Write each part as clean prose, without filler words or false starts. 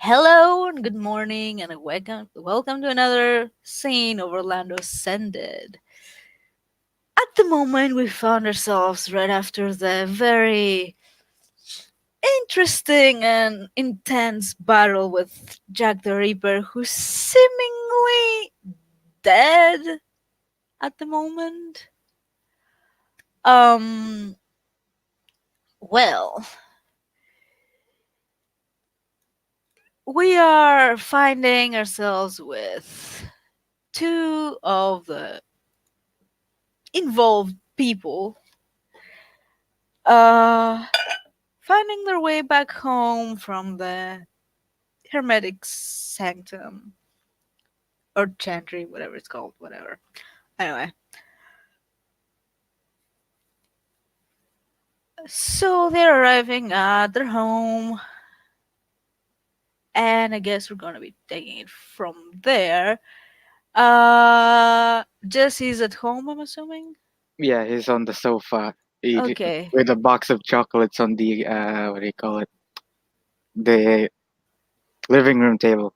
Hello and good morning and welcome to another scene of Orlando Ascended. At the moment we found ourselves right after the very interesting and intense battle with Jack the Ripper, who's seemingly dead at the moment. Um well, we are finding ourselves with two of the involved people uh finding their way back home from the hermetic sanctum or chantry, whatever it's called, whatever. Anyway, so they're arriving at their home, and I guess we're gonna be taking it from there. Jesse's at home, I'm assuming. Yeah, he's on the sofa eating Okay, with a box of chocolates on the what do you call it? The living room table.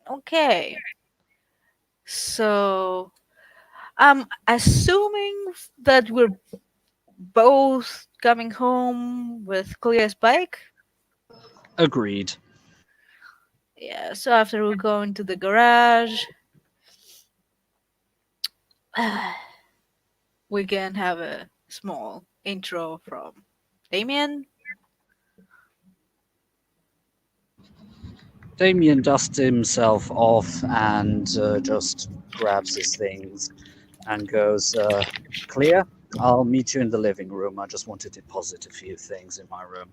okay. So I'm assuming that we're both coming home with Clea's bike. Agreed. Yeah, so after we go into the garage, we can have a small intro from Damien. Damien dusts himself off and just grabs his things and goes, Clear, I'll meet you in the living room. I just want to deposit a few things in my room.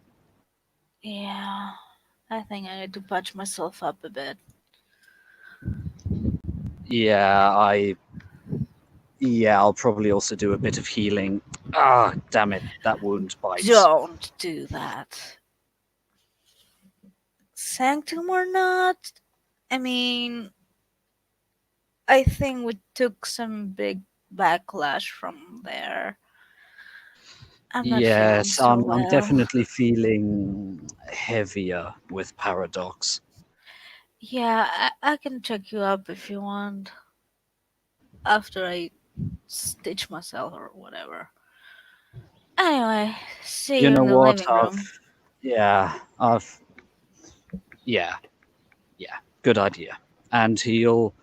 Yeah, I think I need to patch myself up a bit. Yeah, I'll probably also do a bit of healing. Ah, damn it, that wound bites. Don't do that. Sanctum or not, I mean, I think we took some big backlash from there. I'm not feeling Yes, so I'm well. definitely feeling heavier with Paradox. Yeah, I can check you up if you want after I stitch myself or whatever. Anyway, see You you know in the what? living room. Yeah, I've, yeah, yeah, good idea. And he'll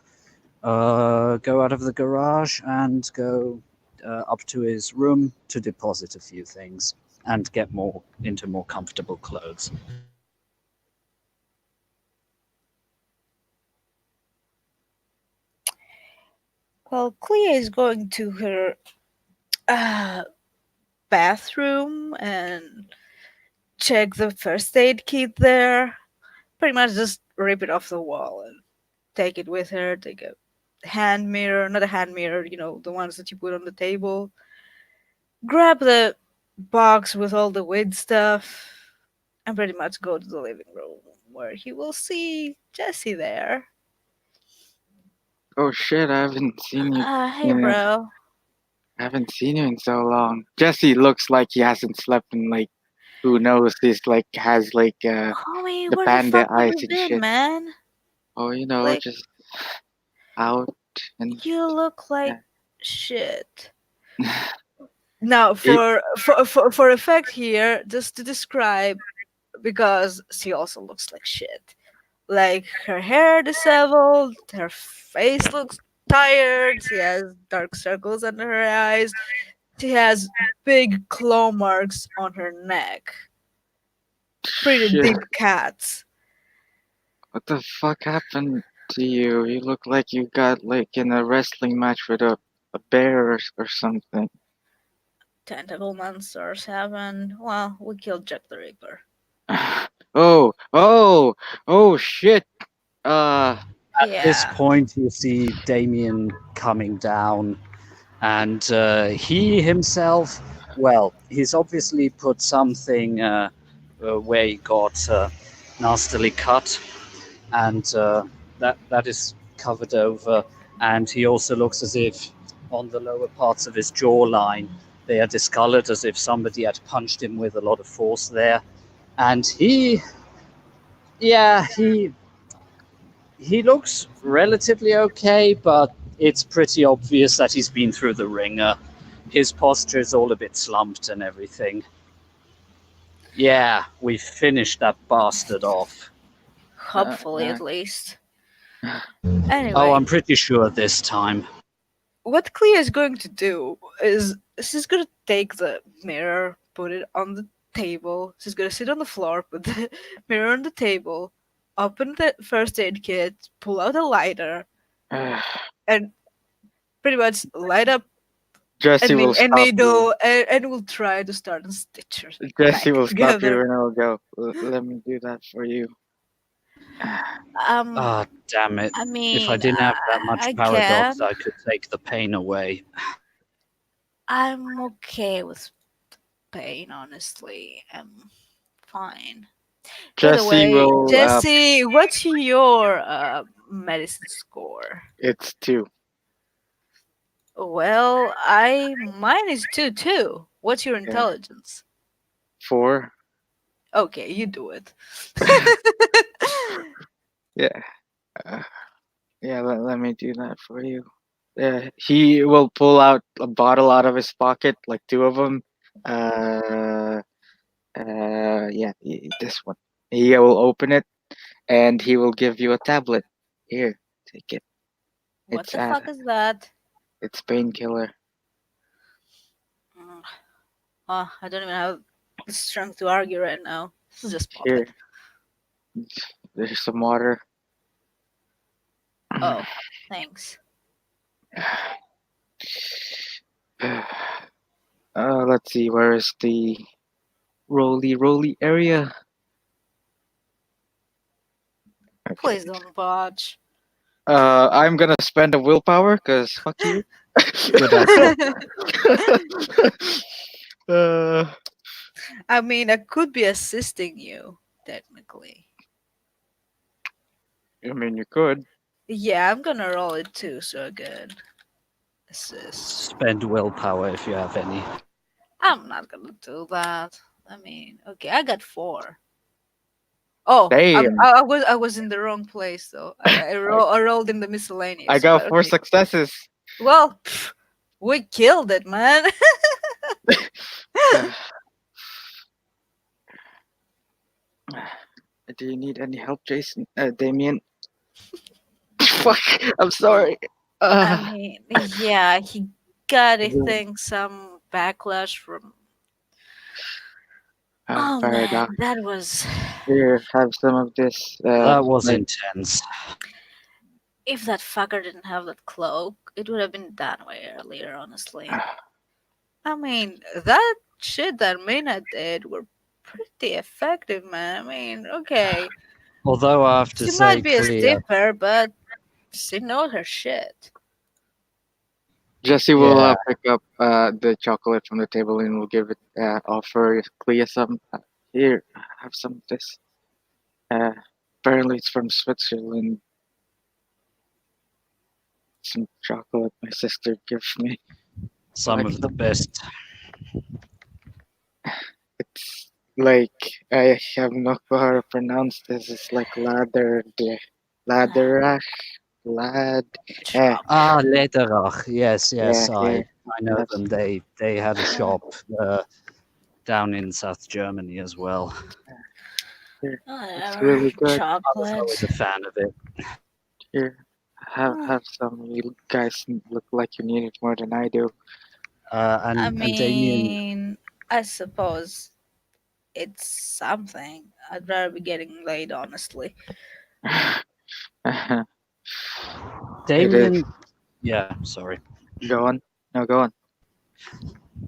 go out of the garage and go up to his room to deposit a few things and get more into more comfortable clothes. Well, Clea is going to her uh, bathroom and check the first aid kit there. Pretty much just rip it off the wall and take it with her. Take a hand mirror, not a hand mirror, the ones that you put on the table. Grab the box with all the weed stuff and pretty much go to the living room where he will see Jesse there. Oh shit! I haven't seen you. Hey, In, bro. I haven't seen you in so long. Jesse looks like he hasn't slept in like who knows. He's like has like Homie, the where the panda fuck have eyes you and been, shit. man? Oh, Like, just out and you look like yeah. shit. Now, It- for effect here, just to describe, because she also looks like shit. Like her hair disheveled, her face looks tired. She has dark circles under her eyes. She has big claw marks on her neck, pretty shit! deep cuts. What the fuck happened to you? You look like you got like in a wrestling match with a bear or something. Tentacle monsters haven't. Well, we killed Jack the Ripper. Oh, oh, oh shit. Uh, At this Yeah. point, you see Damien coming down, and he himself, well, he's obviously put something where he got nastily cut, and that is covered over. And he also looks as if on the lower parts of his jawline they are discolored, as if somebody had punched him with a lot of force there. and he looks relatively okay, but it's pretty obvious that he's been through the ringer. His posture is all a bit slumped and everything. Yeah, we finished that bastard off. Hopefully, at least. Oh, Anyway, I'm pretty sure this time. what Clea is going to do is she's going to take the mirror, put it on the table. She's going to sit on the floor, put the mirror on the table, open the first aid kit, pull out a lighter, and pretty much light up Jesse will a stop you. needle, and we'll try to start and stitch her Jesse back will stop you together. and I'll go. Let me do that for you. Ah, damn it. I mean, If I didn't have that much I paradox, can. I could take the pain away. I'm okay with pain, honestly. I'm fine. By the Jesse way, will. Jesse, what's your medicine score? It's 2. Well, mine is 2 too. What's your intelligence? 4. Okay, you do it. Yeah. Yeah, let me do that for you. He will pull out a bottle out of his pocket, like 2 of them. Yeah, this one. He will open it, and he will give you a tablet. Here, take it. What It's the fuck is that? It's painkiller. Mm. Oh, I don't even have the strength to argue right now. This is just pop Here, it. there's some water. Oh, thanks. Let's see, where is the roly area? Okay. Please don't watch. I'm gonna spend a willpower, cause fuck you. Good idea. I mean, I could be assisting you, technically. I mean, you could. Yeah, I'm gonna roll it too, so good. Assist. Spend willpower if you have any. I'm not gonna do that. I mean, okay, I got 4. Oh, Damn. I was in the wrong place though. I rolled in the miscellaneous. I got but 4 okay. successes. Well, we killed it, man. Do you need any help, Jason? Damien? Fuck, I'm sorry. I mean, yeah, he got, I Mhm. think, some backlash from. Oh Paradox. man, that was. Here, have some of this. That was like- intense. If that fucker didn't have that cloak, it would have been done way earlier, honestly. I mean, that shit that Mina did were pretty effective, man. I mean, okay, Although I have to she say, might be a Clea, stiffer, but she knows her shit. Jesse will Yeah. pick up the chocolate from the table and will give it, offer Clea some. Here, have some of this. Apparently it's from Switzerland. Some chocolate my sister gives me. some of the best. It's like, I have no clue how to pronounce this. It's like Laderach. Ah, Lederach. Yes, Yeah, I know That's- them. They had a shop down in South Germany as well. Whatever. really good. I was always Chocolate. a fan of it. Here, have some. You guys look like you need it more than I do. And, I and Damien, mean, I suppose it's something. I'd rather be getting laid, honestly. Damien, yeah, sorry. Go on. No, go on.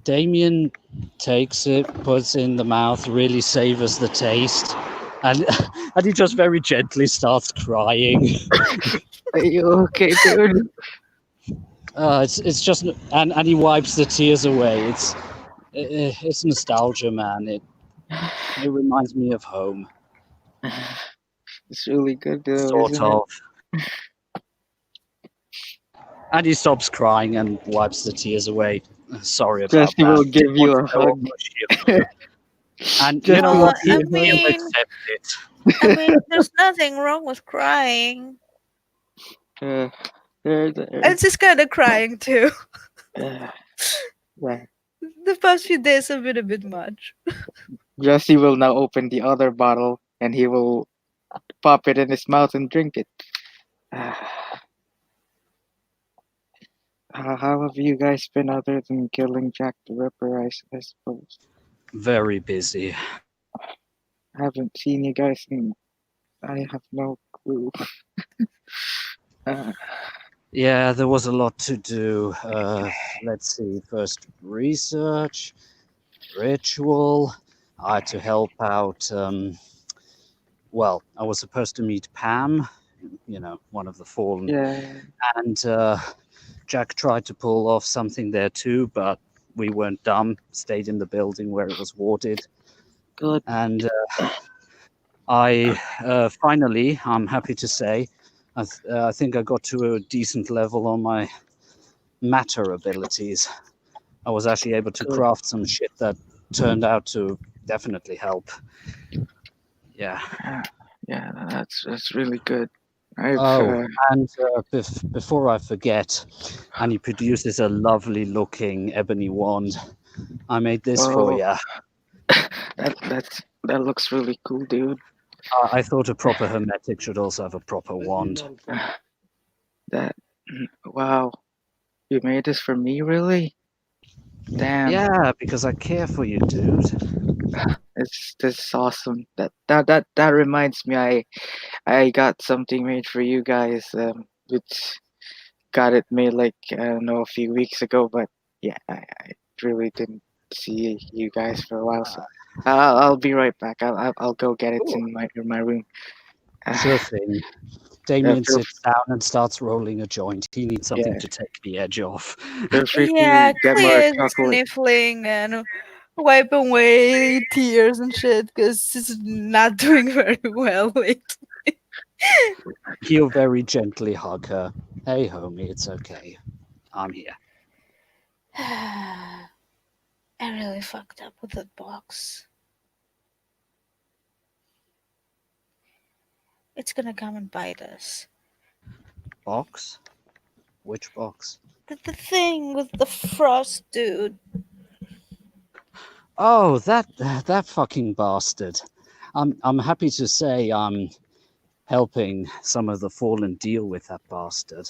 Damien takes it, puts it in the mouth, really savors the taste, and and he just very gently starts crying. Are you okay, dude? It's just and he wipes the tears away. It's nostalgia, man. It reminds me of home, It's really good, though. sort isn't of. And he stops crying and wipes the tears away. Sorry about Jesse that. will give you a Want to know hug. how much you- And you Just know to what? I appear He'll normal. mean, accept it. there's nothing wrong with crying. Uh, there, It's just kind of crying too. uh, yeah. The past few days have been a bit much. Jesse will now open the other bottle and he will pop it in his mouth and drink it. How have you guys been other than killing Jack the Ripper, I suppose? Very busy. I haven't seen you guys in. I have no clue. Uh, Yeah, there was a lot to do. Let's see. First, research, ritual. I had to help out. Well, I was supposed to meet Pam, one of the fallen, yeah, and Jack tried to pull off something there too, but we weren't dumb. Stayed in the building where it was warded, good. and I finally, I'm happy to say, I think I got to a decent level on my matter abilities. I was actually able to Good. craft some shit that turned out to definitely help. Yeah. Yeah, that's really good. I've Oh, and before I forget, and he produces a lovely looking ebony wand. I made this for oh you. that looks really cool, dude. I thought a proper hermetic should also have a proper wand. That wow, you made this for me, really? Damn, Yeah, because I care for you, dude. this is awesome. That reminds me, I got something made for you guys. Which got it made like I don't know a few weeks ago, but yeah, I really didn't see you guys for a while, so I'll be right back. I'll go get it Cool. in my room. Sure thing. Damien Feel sits down and starts rolling a joint. He needs something yeah, to take the edge off. feel free Yeah, to get Clea more is chocolate. sniffling and wiping away tears and shit because she's not doing very well lately. He'll very gently hug her. Hey, homie, it's okay. I'm here. I really fucked up with that box. It's gonna come and bite us. Box? Which box? The thing with the frost dude. Oh, that fucking bastard. I'm happy to say I'm helping some of the fallen deal with that bastard.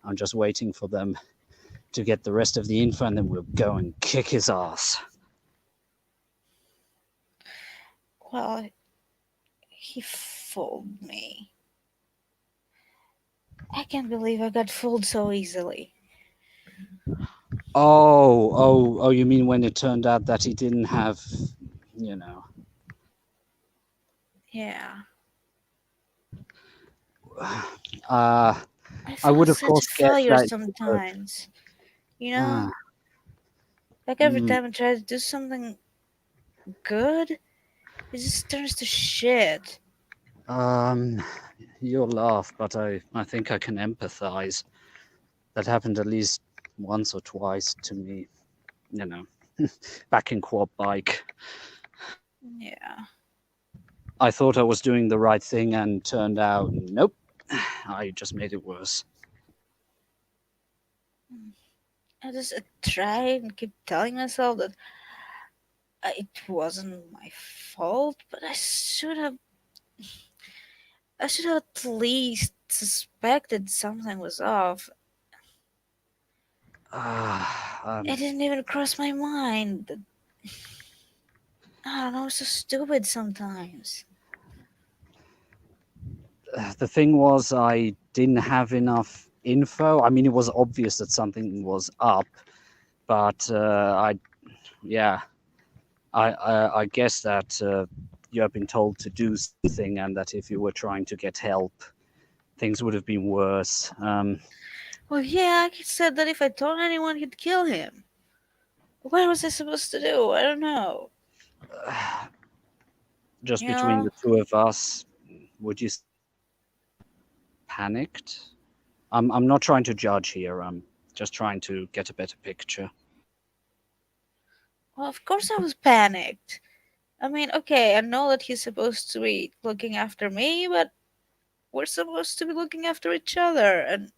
I'm just waiting for them to get the rest of the info, and then we'll go and kick his ass. Well, he fooled me. I can't believe I got fooled so easily. Oh, you mean when it turned out that he didn't have, you know. Yeah. I I would feel of such course a guess failure that. sometimes. You Ah, know? Like every mm, time I try to do something good, it just turns to shit. um, you'll laugh, but I think I can empathize. That happened at least once or twice to me, you know, back in quad bike. Yeah. I thought I was doing the right thing and turned out, nope, I just made it worse. I just try and keep telling myself that it wasn't my fault, but I should have at least suspected something was off. It didn't even cross my mind. I don't know, it's so stupid sometimes. The thing was, I didn't have enough info. I mean, it was obvious that something was up, but yeah, I guess that you have been told to do something, and that if you were trying to get help, things would have been worse. Well, yeah, he said that if I told anyone, he'd kill him. What was I supposed to do? I don't know. Just You between know? the two of us, would you panicked? I'm not trying to judge here. I'm just trying to get a better picture. Well, of course I was panicked. I mean, okay, I know that he's supposed to be looking after me, but we're supposed to be looking after each other. And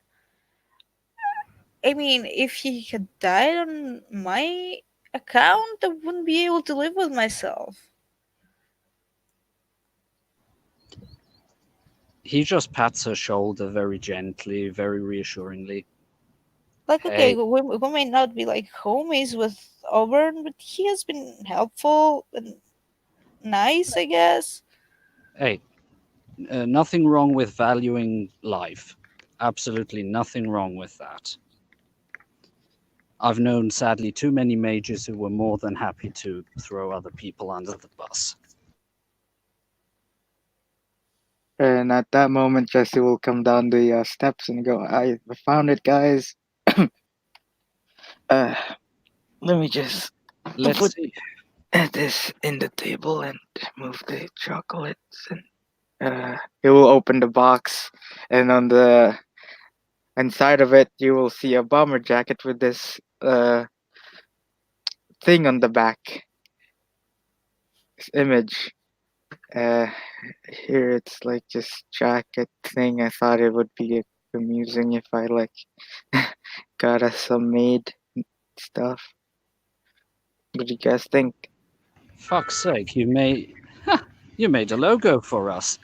I mean, if he had died on my account, I wouldn't be able to live with myself. He just pats her shoulder very gently, very reassuringly. Like, okay, Hey, we may not be like homies with Auburn, but he has been helpful and nice, I guess. hey, nothing wrong with valuing life. Absolutely nothing wrong with that. I've known, sadly, too many mages who were more than happy to throw other people under the bus. And at that moment, Jesse will come down the steps and go, "I found it, guys. Uh, let me just Let's put see. this in the table and move the chocolates." And he will open the box, and on the inside of it, you will see a bomber jacket with this thing on the back, this image. Uh, Here it's like just jacket thing. I thought it would be amusing if I like got us some made stuff. What do you guys think? Fuck's sake, you made a logo for us,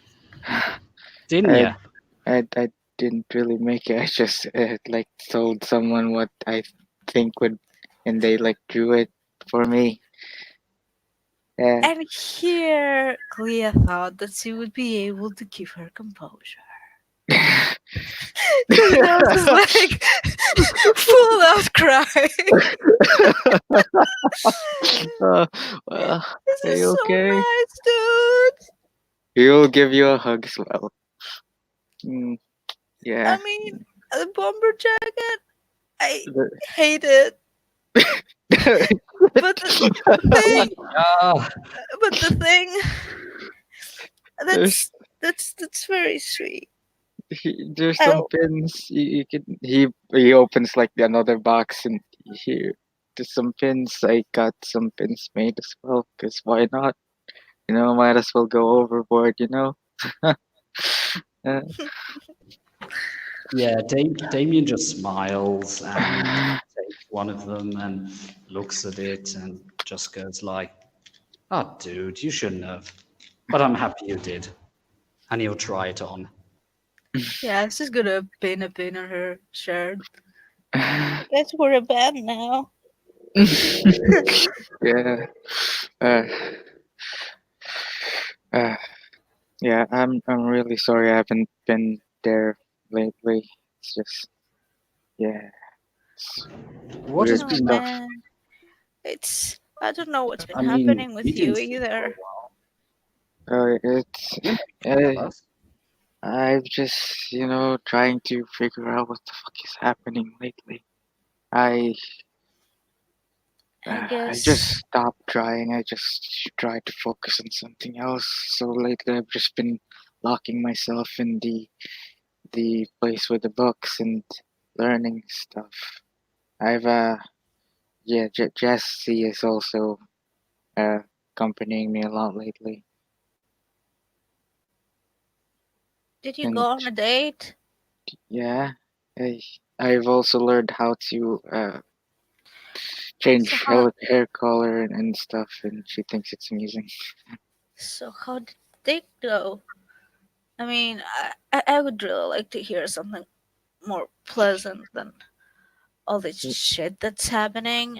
didn't I you? I didn't really make it. I just like told someone what I think would, and they like drew it for me. Yeah. And here, Clea thought that she would be able to keep her composure. Because I was just like full out crying. uh, well, This are is you so okay? nice, dude. He'll give you a hug as well. Mm, I yeah. mean, the bomber jacket, I The- hate it. But the thing, Ah, but the thing, there's that's very sweet. there's some Oh, pins you can he opens like another box and here there's some pins. I got some pins made as well because why not? Might as well go overboard. Uh, yeah, Damien just smiles and takes one of them and looks at it and just goes like, "Oh, dude, you shouldn't have, but I'm happy you did." And he'll try it on. yeah, she's gonna pin a pin on her shirt. I guess we're a band now. yeah. Uh, uh, yeah. I'm really sorry I haven't been there lately. It's just yeah. It's What has weird Oh been? stuff. man, I don't know what's been I mean, happening we with you didn't see you for a either. while. It's You might uh, tell us. I'm just trying to figure out what the fuck is happening lately. I I I just guess. stopped trying. I just tried to focus on something else. So lately, I've just been locking myself in the place with the books and learning stuff. I've yeah, Jesse is also uh accompanying me a lot lately, Did you go and on a date? yeah, I I've also learned how to So change how hair color and stuff, and she thinks it's amusing. how did the date go? I mean, I would really like to hear something more pleasant than all this It, shit that's happening.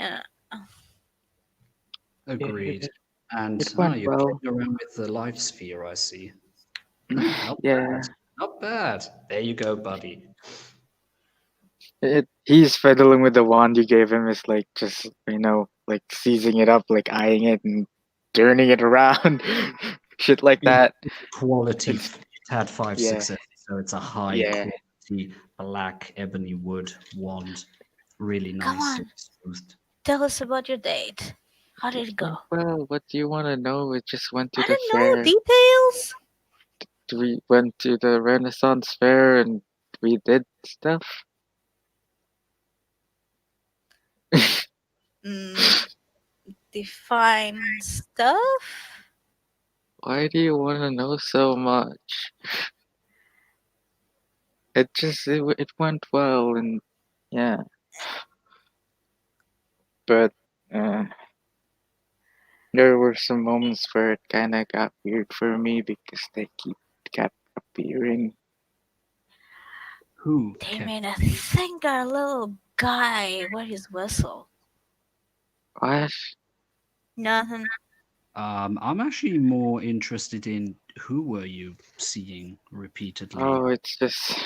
Agreed. it, And it went you're well. playing around with the life sphere, I see. Not Yeah. bad. Not bad. There you go, buddy. He's fiddling with the wand you gave him. Is like just like seizing it up, like eyeing it and turning it around, shit like It- that. Quality. It's It's had five yeah, successes, so it's a high yeah. quality black ebony wood wand. Really Come nice, on, smoothed. tell us about your date. How did It it go? went well. What do you want to know? We just went to I the don't know fair. details. We went to the Renaissance fair and we did stuff. Mm, define stuff. Why do you want to know so much? It went well, and yeah, but uh, there were some moments where it kind of got weird for me because they kept appearing. Who kept Damien, I think our little guy, where his whistle? What? Nothing. I'm actually more interested in who were you seeing repeatedly? Oh, it's just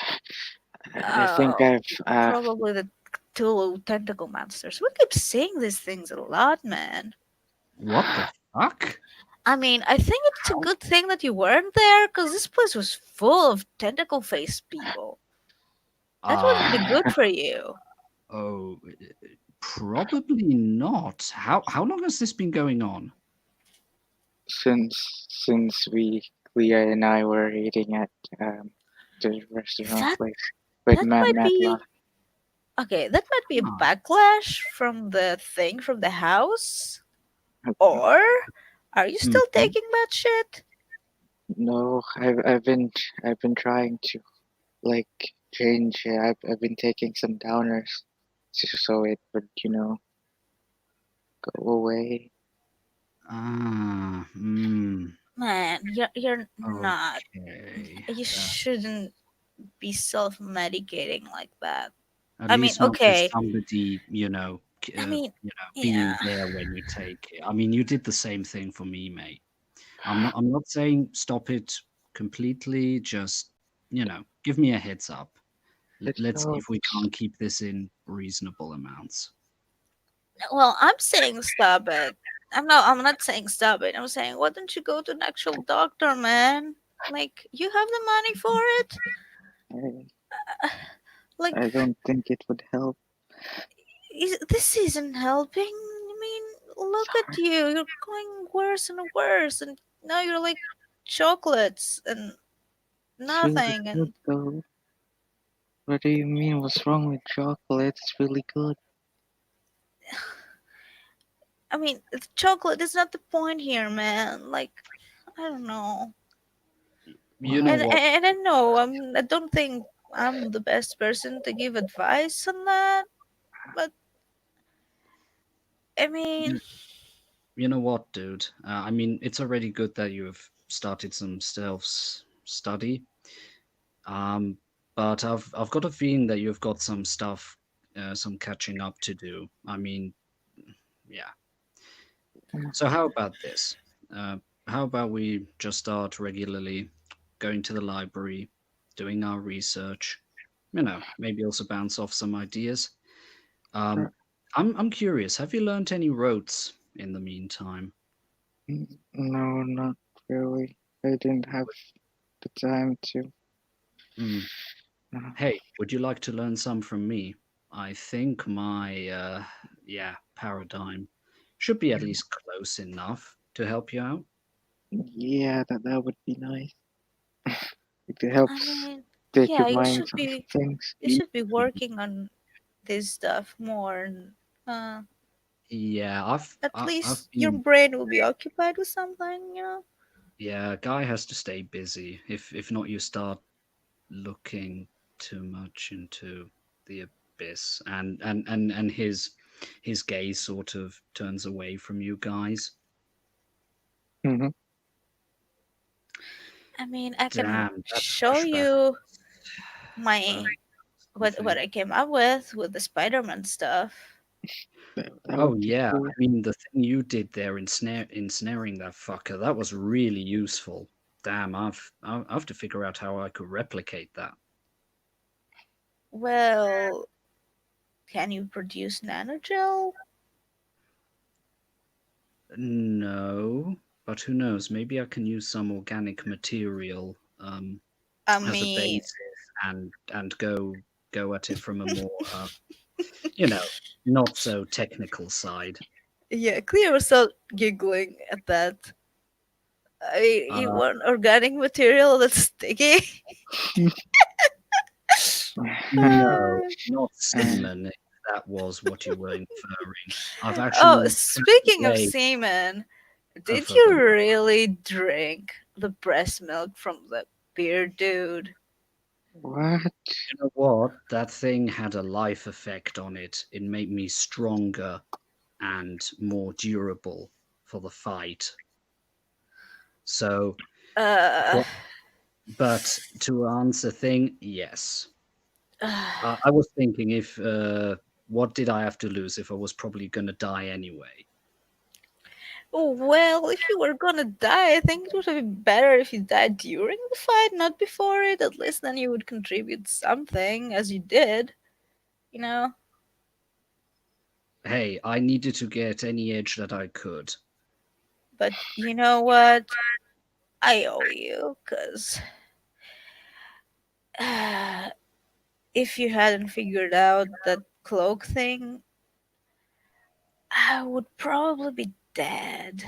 I think Oh, I've probably the Cthulhu tentacle monsters. We keep seeing these things a lot, man. What the fuck? I mean, I think it's a How? good thing that you weren't there, because this place was full of tentacle faced people. That wouldn't be good Um, for you. oh, probably not. How long has this been going on? since Clea and I were eating at the restaurant That place with that might Matla. be okay. That might be a Ah, backlash from the thing from the house, or are you still mhm. taking that shit? No, I've been trying to like change. I've been taking some downers so it would go away. Ah, hmm. Man, you're not. Okay. You shouldn't be self medicating like that. At I mean, least not with okay. somebody, I mean, being yeah. there when you take it. I mean, you did the same thing for me, mate. I'm not saying stop it completely. Just, give me a heads up. It Let's see if we helps. can't keep this in reasonable amounts. Well, I'm saying stop it. I'm not saying stop it. I'm saying why don't you go to an actual doctor, man? Like you have the money for it? I, Like I don't think it would help. this isn't helping. I mean, look at you. You're going worse and worse and now you're like chocolates and It's really nothing good and though. What do you mean? What's wrong with chocolate? It's really good. I mean, the chocolate is not the point here, man. Like I don't know. You know Why? what? And I know I don't think I'm the best person to give advice on that, but I mean, You, you know what, dude? I mean, it's already good that you have started some stealth study. Um, but I've got a feeling that you've got some stuff, some catching up to do. I mean, yeah. So how about this? How about we just start regularly going to the library, doing our research? Maybe also bounce off some ideas. Uh, Um, I'm curious. Have you learnt any rotes in the meantime? No, not really. I didn't have the time to. Hmm. Uh, Hey, would you like to learn some from me? I think my paradigm should be at least close enough to help you out. yeah, that would be nice. It I helps mean, take yeah, your mind off things. you should be working on this stuff more, and uh, Yeah, at I've least your been. brain will be occupied with something, you know. Yeah, guy has to stay busy. If not, you start looking too much into the abyss, and his gaze sort of turns away from you guys. Hmm. I mean, I can Damn, that show pushback. you Uh, my what something. I came up with the Spider-Man stuff. That Oh would be yeah, cool. I mean the thing you did there, ensnaring that fucker, that was really useful. Damn, I have to figure out how I could replicate that. Well, can you produce nanogel? No, but who knows? Maybe I can use some organic material I as a mean, basis and go at it from a more you know not so technical side. yeah, Cleo was still giggling at that. I mean, you Uh, want organic material that's sticky? no, not semen. If that was what you were inferring. I've Oh, actually found a speaking of way. semen, Did for the you really drink the breast milk from the beer dude? What? You know what? That thing had a life effect on it. It made me stronger and more durable for the fight. So, Uh, what? But to answer thing, yes. I was thinking if what did I have to lose if I was probably gonna die anyway? well, if you were gonna die, I think it would have been better if you died during the fight, not before it. At least then you would contribute something, as you did. You know? Hey, I needed to get any edge that I could. But you know what? I owe you, because if you hadn't figured out that cloak thing, I would probably be dead.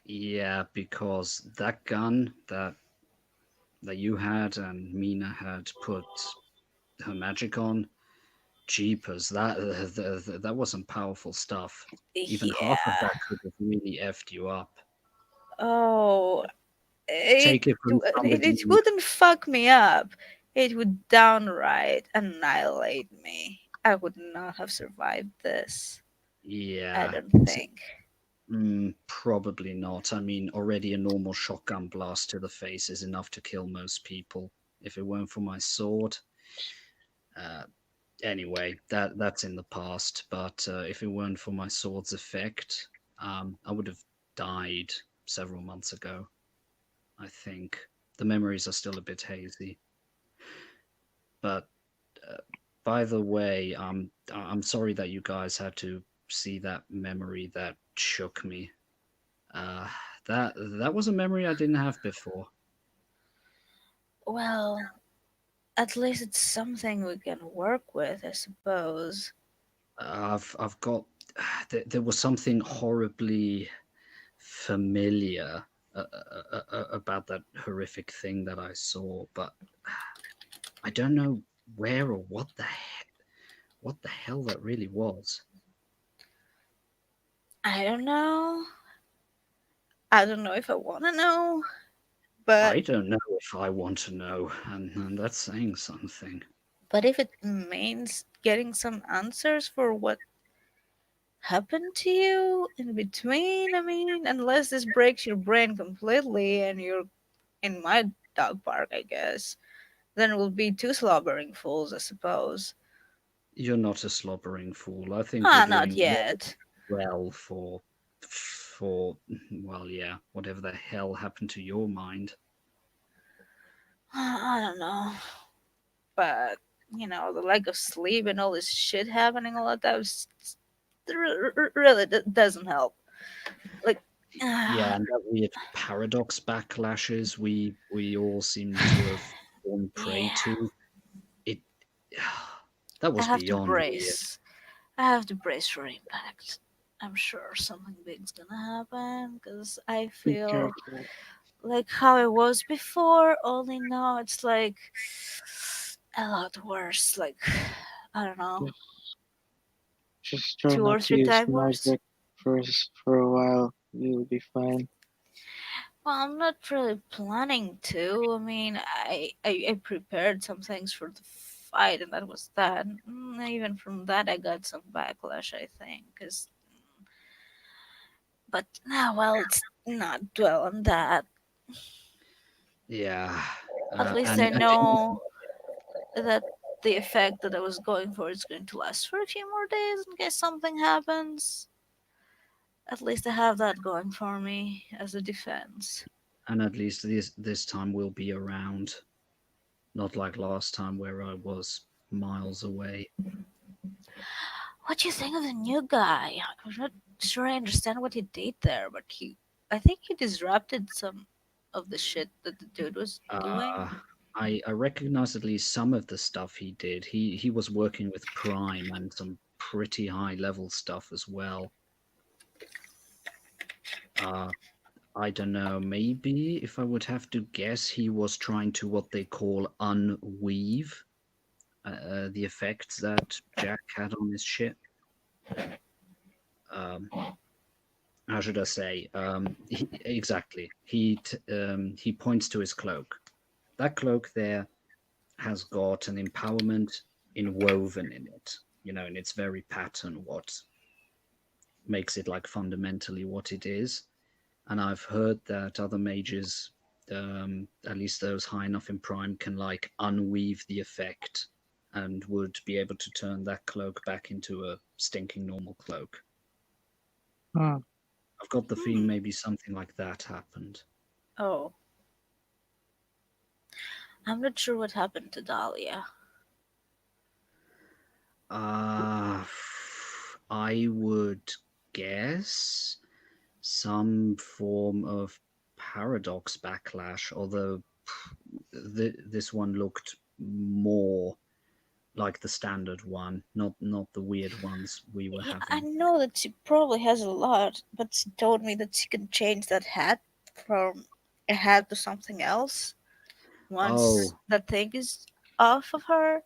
Yeah, because that gun that you had and Mina had put her magic on, jeepers, that was some powerful stuff. Even half of Yeah. that could have really effed you up. Oh, it, Take it from somebody. it wouldn't fuck me up. It would downright annihilate me. I would not have survived this. I Yeah, don't s- think. probably not. I mean, already a normal shotgun blast to the face is enough to kill most people. If it weren't for my sword, uh, anyway, that's in the past. But if it weren't for my sword's effect, I would have died several months ago. I think the memories are still a bit hazy. But uh, by the way, I'm sorry that you guys had to see that memory that shook me. Uh, that was a memory I didn't have before. Well, at least it's something we can work with, I suppose. I've got there was something horribly familiar about that horrific thing that I saw, but I don't know where or what the hell that really was. I don't know. I don't know if I want to know, but I don't know if I want to know, and that's saying something. if it means getting some answers for what happened to you in between, I mean, unless this breaks your brain completely and you're in my dog park, I guess, then we'll be two slobbering fools, I suppose. You're not a slobbering fool. I think you're Ah, not doing yet. well for well, yeah, whatever the hell happened to your mind. I don't know. But, the lack of sleep and all this shit happening all the time really doesn't help. Like, Yeah, and that weird paradox backlashes we all seem to have fallen prey yeah, to. It that I was have to beyond weird. brace. I have to brace for impact. I'm sure something big's gonna happen because I Be feel careful. like how it was before, only now it's like a lot worse. Like, I don't know, Just, just try two or not to three use times worse. magic for a while. You'll be fine. Well, I'm not really planning to. I mean, I prepared some things for the fight, and that was that. Even from that, I got some backlash, I think. But now, well, let's not dwell on that. Yeah, At least I and know that the effect that I was going for is going to last for a few more days in case something happens. At least I have that going for me as a defense. at least this time we'll be around, not like last time where I was miles away. What do you think of the new guy? I'm not sure I understand what he did there, but I think he disrupted some of the shit that the dude was doing. Uh, I recognize at least some of the stuff he did. He was working with Prime and some pretty high level stuff as well. Uh, I don't know. Maybe if I would have to guess, he was trying to what they call unweave the effects that Jack had on his ship. Um, how should I say? Exactly. He points to his cloak. That cloak there has got an empowerment inwoven in it. And it's very pattern what makes it like fundamentally what it is. And I've heard that other mages, at least those high enough in prime, can like unweave the effect and would be able to turn that cloak back into a stinking normal cloak. Hmm. I've got the feeling Hmm. maybe something like that happened. Oh, I'm not sure what happened to Dahlia. Uh, I would guess some form of paradox backlash, although this one looked more like the standard one, not the weird ones we were Yeah, I having. know that she probably has a lot, but she told me that she can change that hat from a hat to something else once Oh, that thing is off of her.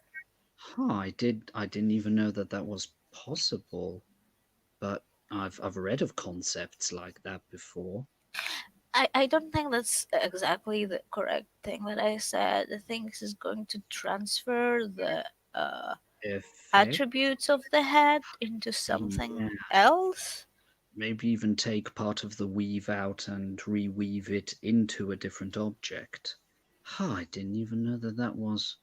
I didn't even know that that was possible, but I've read of concepts like that before. I don't think that's exactly the correct thing that I said. I think she's going to transfer the uh, Effect, attributes of the hat into yeah. something else. Maybe even take part of the weave out and reweave it into a different object. I didn't even know that that was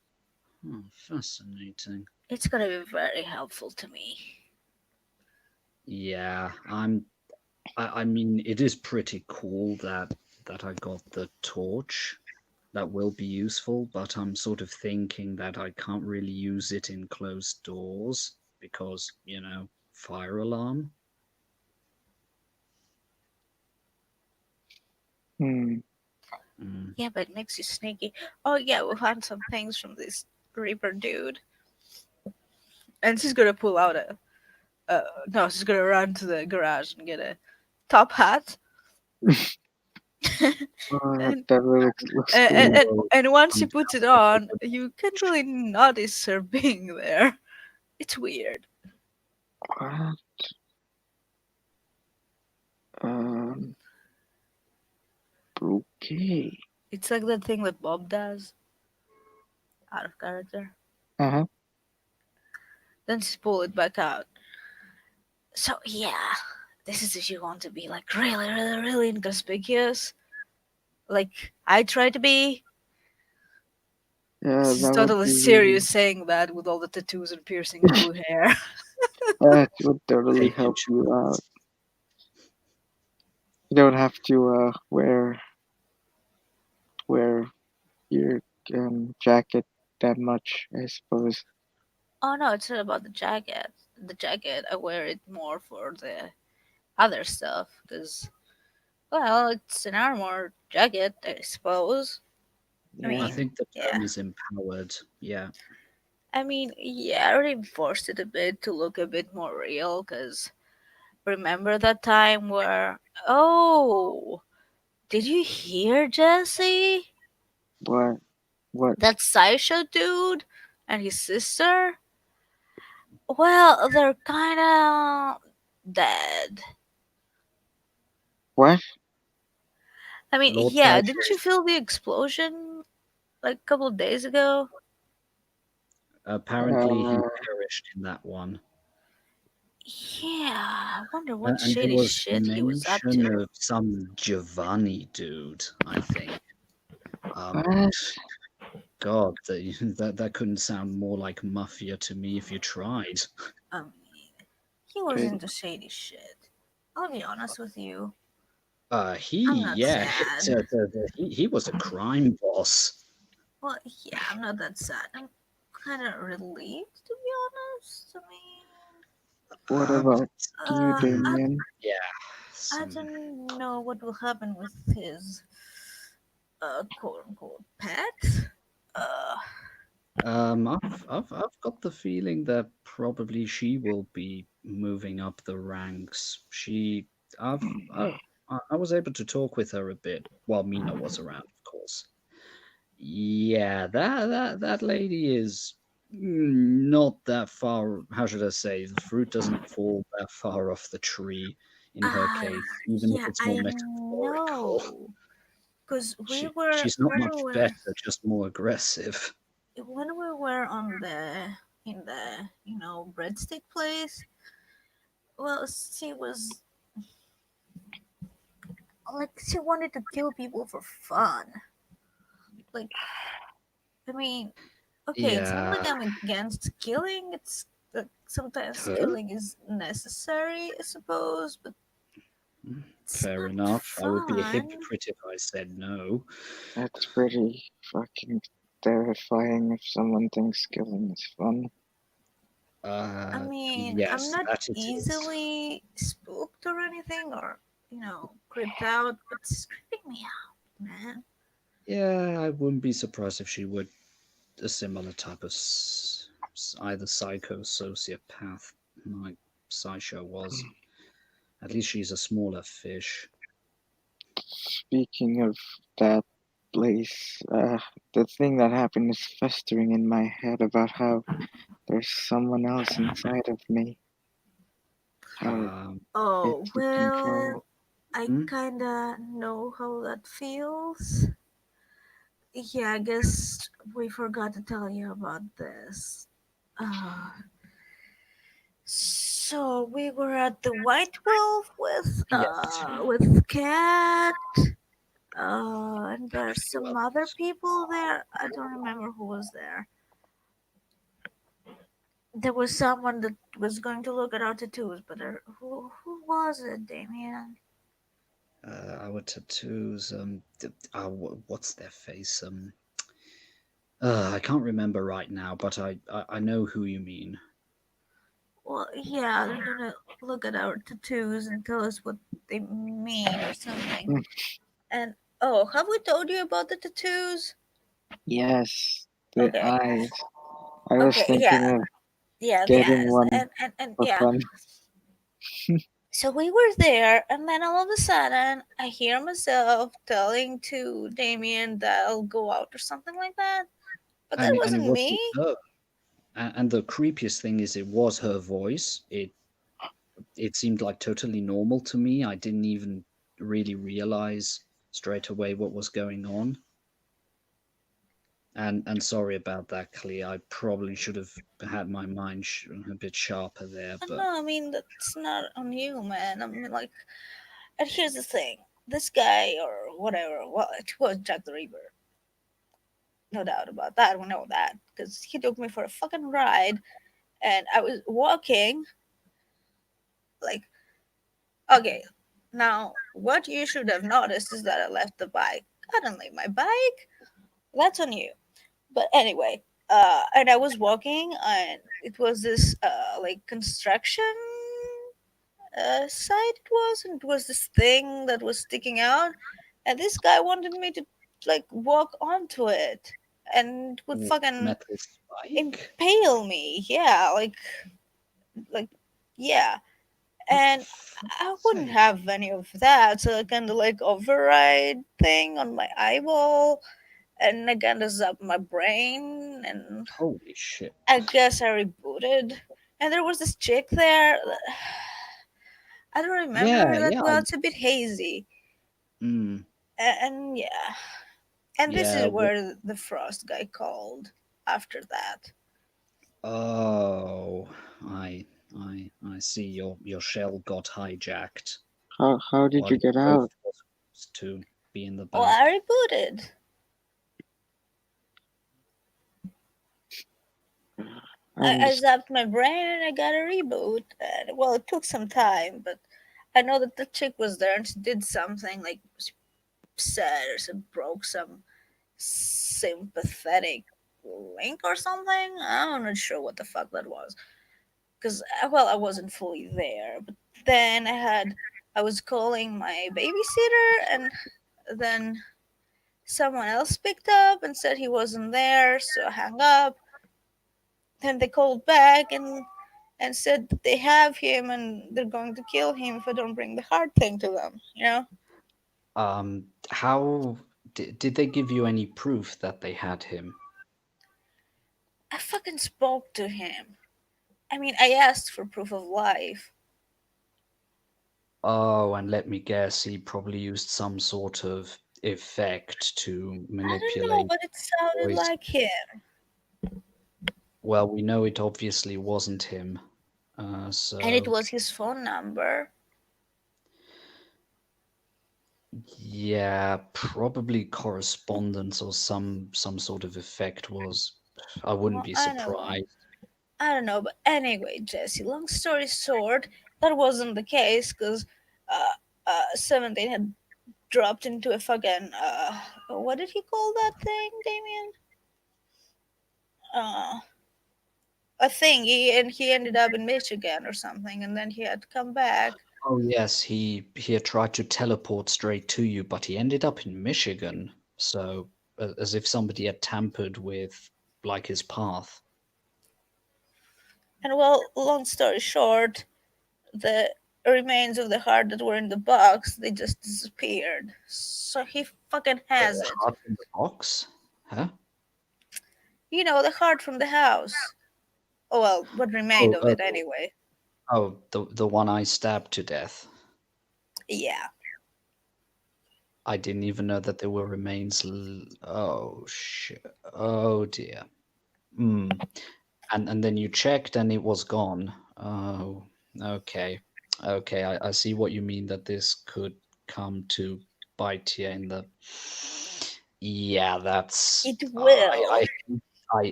fascinating. It's gonna be very helpful to me. Yeah, I mean, it is pretty cool that I got the torch. That will be useful, but I'm sort of thinking that I can't really use it in closed doors because, fire alarm. Hmm. Mm. Yeah, but it makes you sneaky. Oh yeah, we found some things from this Reaper dude, and she's gonna pull out a. No, she's gonna run to the garage and get a top hat, Oh, that, and that really looks and, cool. and, Will and once come you put down it with a on, good you can't torch. really notice her being there. It's weird. What? Um. Okay. It's like that thing that Bob does out of character. Uh-huh. Then she pull it back out. So yeah, this is if you want to be like really, really, really inconspicuous. Like I try to be. Yeah, She's that would totally be really. serious saying that with all the tattoos and piercing blue hair. That would totally Take help it. you out. You don't have to wear your jacket that much, I suppose. Oh no, it's not about the jacket. The jacket, I wear it more for the other stuff because, well, it's an armor jacket, I suppose. I I Yeah. mean, think the yeah. term is empowered. Yeah. I mean, yeah, I reinforced it a bit to look a bit more real because remember that time where, oh, did you hear Jesse? What? What? That sideshow dude and his sister? Well, they're kinda dead. What? I mean, Lord yeah, didn't you Sideshow feel the explosion like a couple of days ago? apparently he Uh. perished in that one. Yeah, I wonder what And there shady was shit he was up mention to. of some Giovanni dude, I think. What? God, that couldn't sound more like mafia to me if you tried. I mean, he was Okay. into shady shit. I'll be honest with you. He, I'm not yeah, sad. he was a crime boss. Well, yeah, I'm not that sad. I'm kind of relieved, to be honest. What Uh, about you, Uh, I, Damien? yeah, I some don't know what will happen with his, quote unquote, pet. Uh, I've got the feeling that probably she will be moving up the ranks. I was able to talk with her a bit while Mina was around, of course. Yeah, that lady is not that far. How should I say? The fruit doesn't fall that far off the tree. in her case, even if Yeah, it's more I metaphorical. know. Because we She were she's not when we much were better, just more aggressive. on the in the breadstick place. Well, she was like she wanted to kill people for fun. Like, I mean, okay, it's not like Yeah, I'm against killing. It's like sometimes her. killing is necessary, I suppose, but it's Fair not enough. I would be a fun. hypocrite if I said no. That's pretty fucking terrifying if someone thinks killing is fun. I mean, I'm Yes, not that it is. easily spooked or anything, or creeped out, but it's creeping me out, man. Yeah, I wouldn't be surprised if she would a similar type of either psycho sociopath like Sideshow was. At least she's a smaller fish. Speaking of that place, the thing that happened is festering in my head about how there's someone else inside of me. How Um, Oh, it's in control. well, I hmm? kinda know how that feels. Yeah, I guess we forgot to tell you about this. Uh, so we were at the White Wolf Yes. with Cat, and there's Pretty some well. other people there. I don't remember who was there. There was someone that was going to look at our tattoos, but who was it, Damien? Our tattoos. What's their face? I can't remember right now, but I know who you mean. Well, yeah, they're gonna look at our tattoos and tell us what they mean or something. Mm, And oh, have we told you about the tattoos? yes, the Okay, eyes. I was okay, thinking yeah, of yeah, the getting eyes, one and for yeah. fun. So we were there, and then all of a sudden, I hear myself telling to Damien that I'll go out or something like that. But that And it wasn't wasn't me. her. And the creepiest thing is, it was her voice. It seemed like totally normal to me. I didn't even really realize straight away what was going on. And sorry about that, Clea. I probably should have had my mind a bit sharper there, but No, I mean that's not on you, man. I mean, like, and here's the thing: this guy or whatever, well, it was Jack the Ripper, no doubt about that. We know that because he took me for a fucking ride, and I was walking like, okay. Now, what you should have noticed is that I left the bike. I didn't leave my bike. That's on you. But anyway, and I was walking, and it was this like construction site. And it was this thing that was sticking out, and this guy wanted me to like walk onto it, and would fucking metal spike. impale me. Yeah, like yeah, What the and fuck's I wouldn't sake? have any of that. So I kind of like override thing on my eyeball, and I kind of zapped my brain, and Holy shit! I guess I rebooted. And there was this chick there. I don't remember Yeah, her that yeah, well. It's a bit hazy. mm, And yeah. And this yeah. is where the Frost guy called after that. Oh, I see. Your shell got hijacked How did while you you get both out? were supposed to be in the Well, I back. rebooted. I'm I just zapped my brain and I got a reboot. And, well, it took some time, but I know that the chick was there and she did something like she said or she broke some sympathetic link or something. I'm not sure what the fuck that was. Because, well, I wasn't fully there. But then I was calling my babysitter, and then someone else picked up and said he wasn't there, so I hung up. Then they called back and said that they have him and they're going to kill him if I don't bring the heart thing to them, you know? How did they give you any proof that they had him? I fucking spoke to him. I mean, I asked for proof of life. Oh, and let me guess, he probably used some sort of effect to I don't know, manipulate but it sounded voice. like him. Well, we know it obviously wasn't him. And it So was his phone number. yeah, probably correspondence or some sort of effect was. I wouldn't Well, be I don't know. surprised. I don't know, but anyway, Jesse, long story short, that wasn't the case because 17 had dropped into a fucking, what did he call that thing, Damien? Uh, a thingy, and he ended up in Michigan or something, and then he had to come back. Oh yes, he had tried to teleport straight to you, but he ended up in Michigan. So as if somebody had tampered with like his path. And well, long story short, the remains of the heart that were in the box, they just disappeared. So he fucking has The it. heart in the box? Huh? You know, the heart from the house. Oh well, what remained Oh, of it anyway. the one I stabbed to death. Yeah. I didn't even know that there were remains. Oh shit! Oh dear. Hmm. And then you checked and it was gone. Oh, okay, okay. I see what you mean. That this could come to bite you in the. Yeah, that's. It will.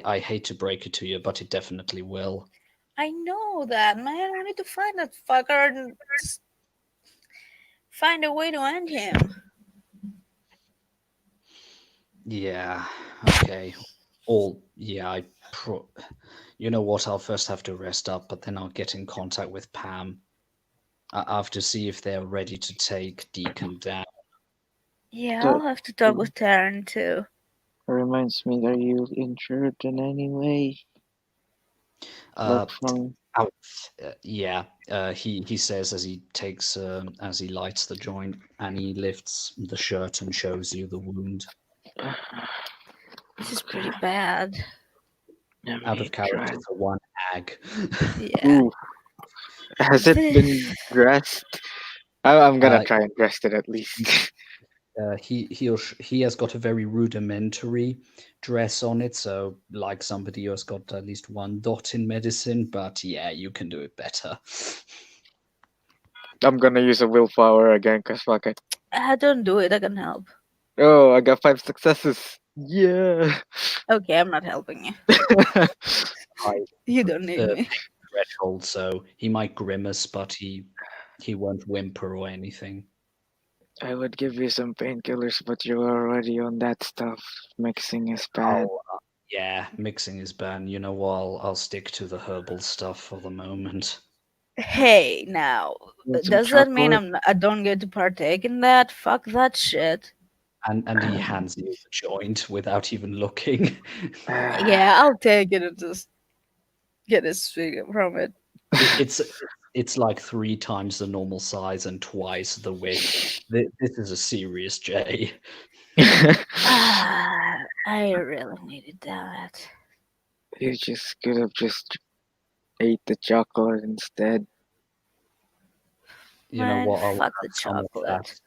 I hate to break it to you, but it definitely will. I know that, man. We need to find that fucker and find a way to end him. Yeah. Okay. All. Yeah. You know what? I'll first have to rest up, but then I'll get in contact with Pam. I have to see if they're ready to take Deacon down. Yeah, That I'll have to talk with Taryn too. reminds me, are you injured in any way? Uh, Like from out. Yeah. He says as he lights the joint and he lifts the shirt and shows you the wound. This is pretty bad. let Out me of try. character for one ag. Yeah. Ooh, has it been dressed? I'm gonna Uh, try and dress it at least. He has got a very rudimentary dress on it, so like somebody who has got at least one dot in medicine. But yeah, you can do it better. I'm gonna use a willpower again, cause fuck it. Don't do it. I can help. Oh, I got 5 successes. Yeah. Okay, I'm not helping you. High You don't need me. threshold, so he might grimace, but he won't whimper or anything. I would give you some painkillers, but you're already on that stuff. Mixing is bad. Oh, yeah, mixing is bad. You know what? I'll stick to the herbal stuff for the moment. Hey, now, Want some does that mean chocolate? I don't get to partake in that? Fuck that shit. And he hands you the joint without even looking. Yeah, I'll take it and just get a swig from it. It's like 3 times the normal size and twice the width. This is a serious J. I really needed that. You just could have just ate the chocolate instead. You know Man, what? I'll fuck have the some of that. chocolate.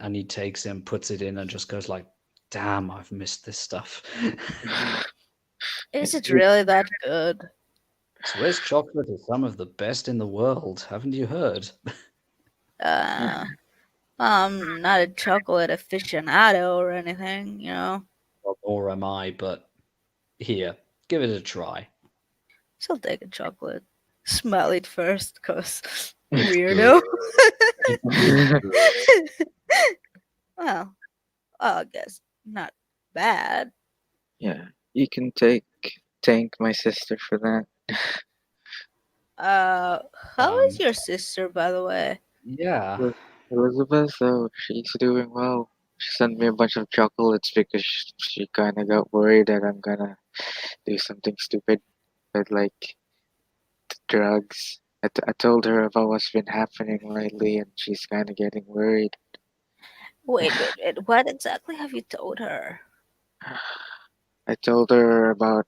And he takes him, puts it in, and just goes like, "Damn, I've missed this stuff." Is it really that good? Swiss chocolate is some of the best in the world. Haven't you heard? I'm not a chocolate aficionado or anything, you know. Well, nor am I, but here, give it a try. So I'll take a chocolate. Smell it first, cause weirdo. Well, I guess not bad. Yeah, you can thank my sister for that. How is your sister, by the way? Yeah. Elizabeth, though, she's doing well. She sent me a bunch of chocolates because she kind of got worried that I'm gonna do something stupid with like drugs. I told her about what's been happening lately, and she's kind of getting worried. Wait. What exactly have you told her? I told her about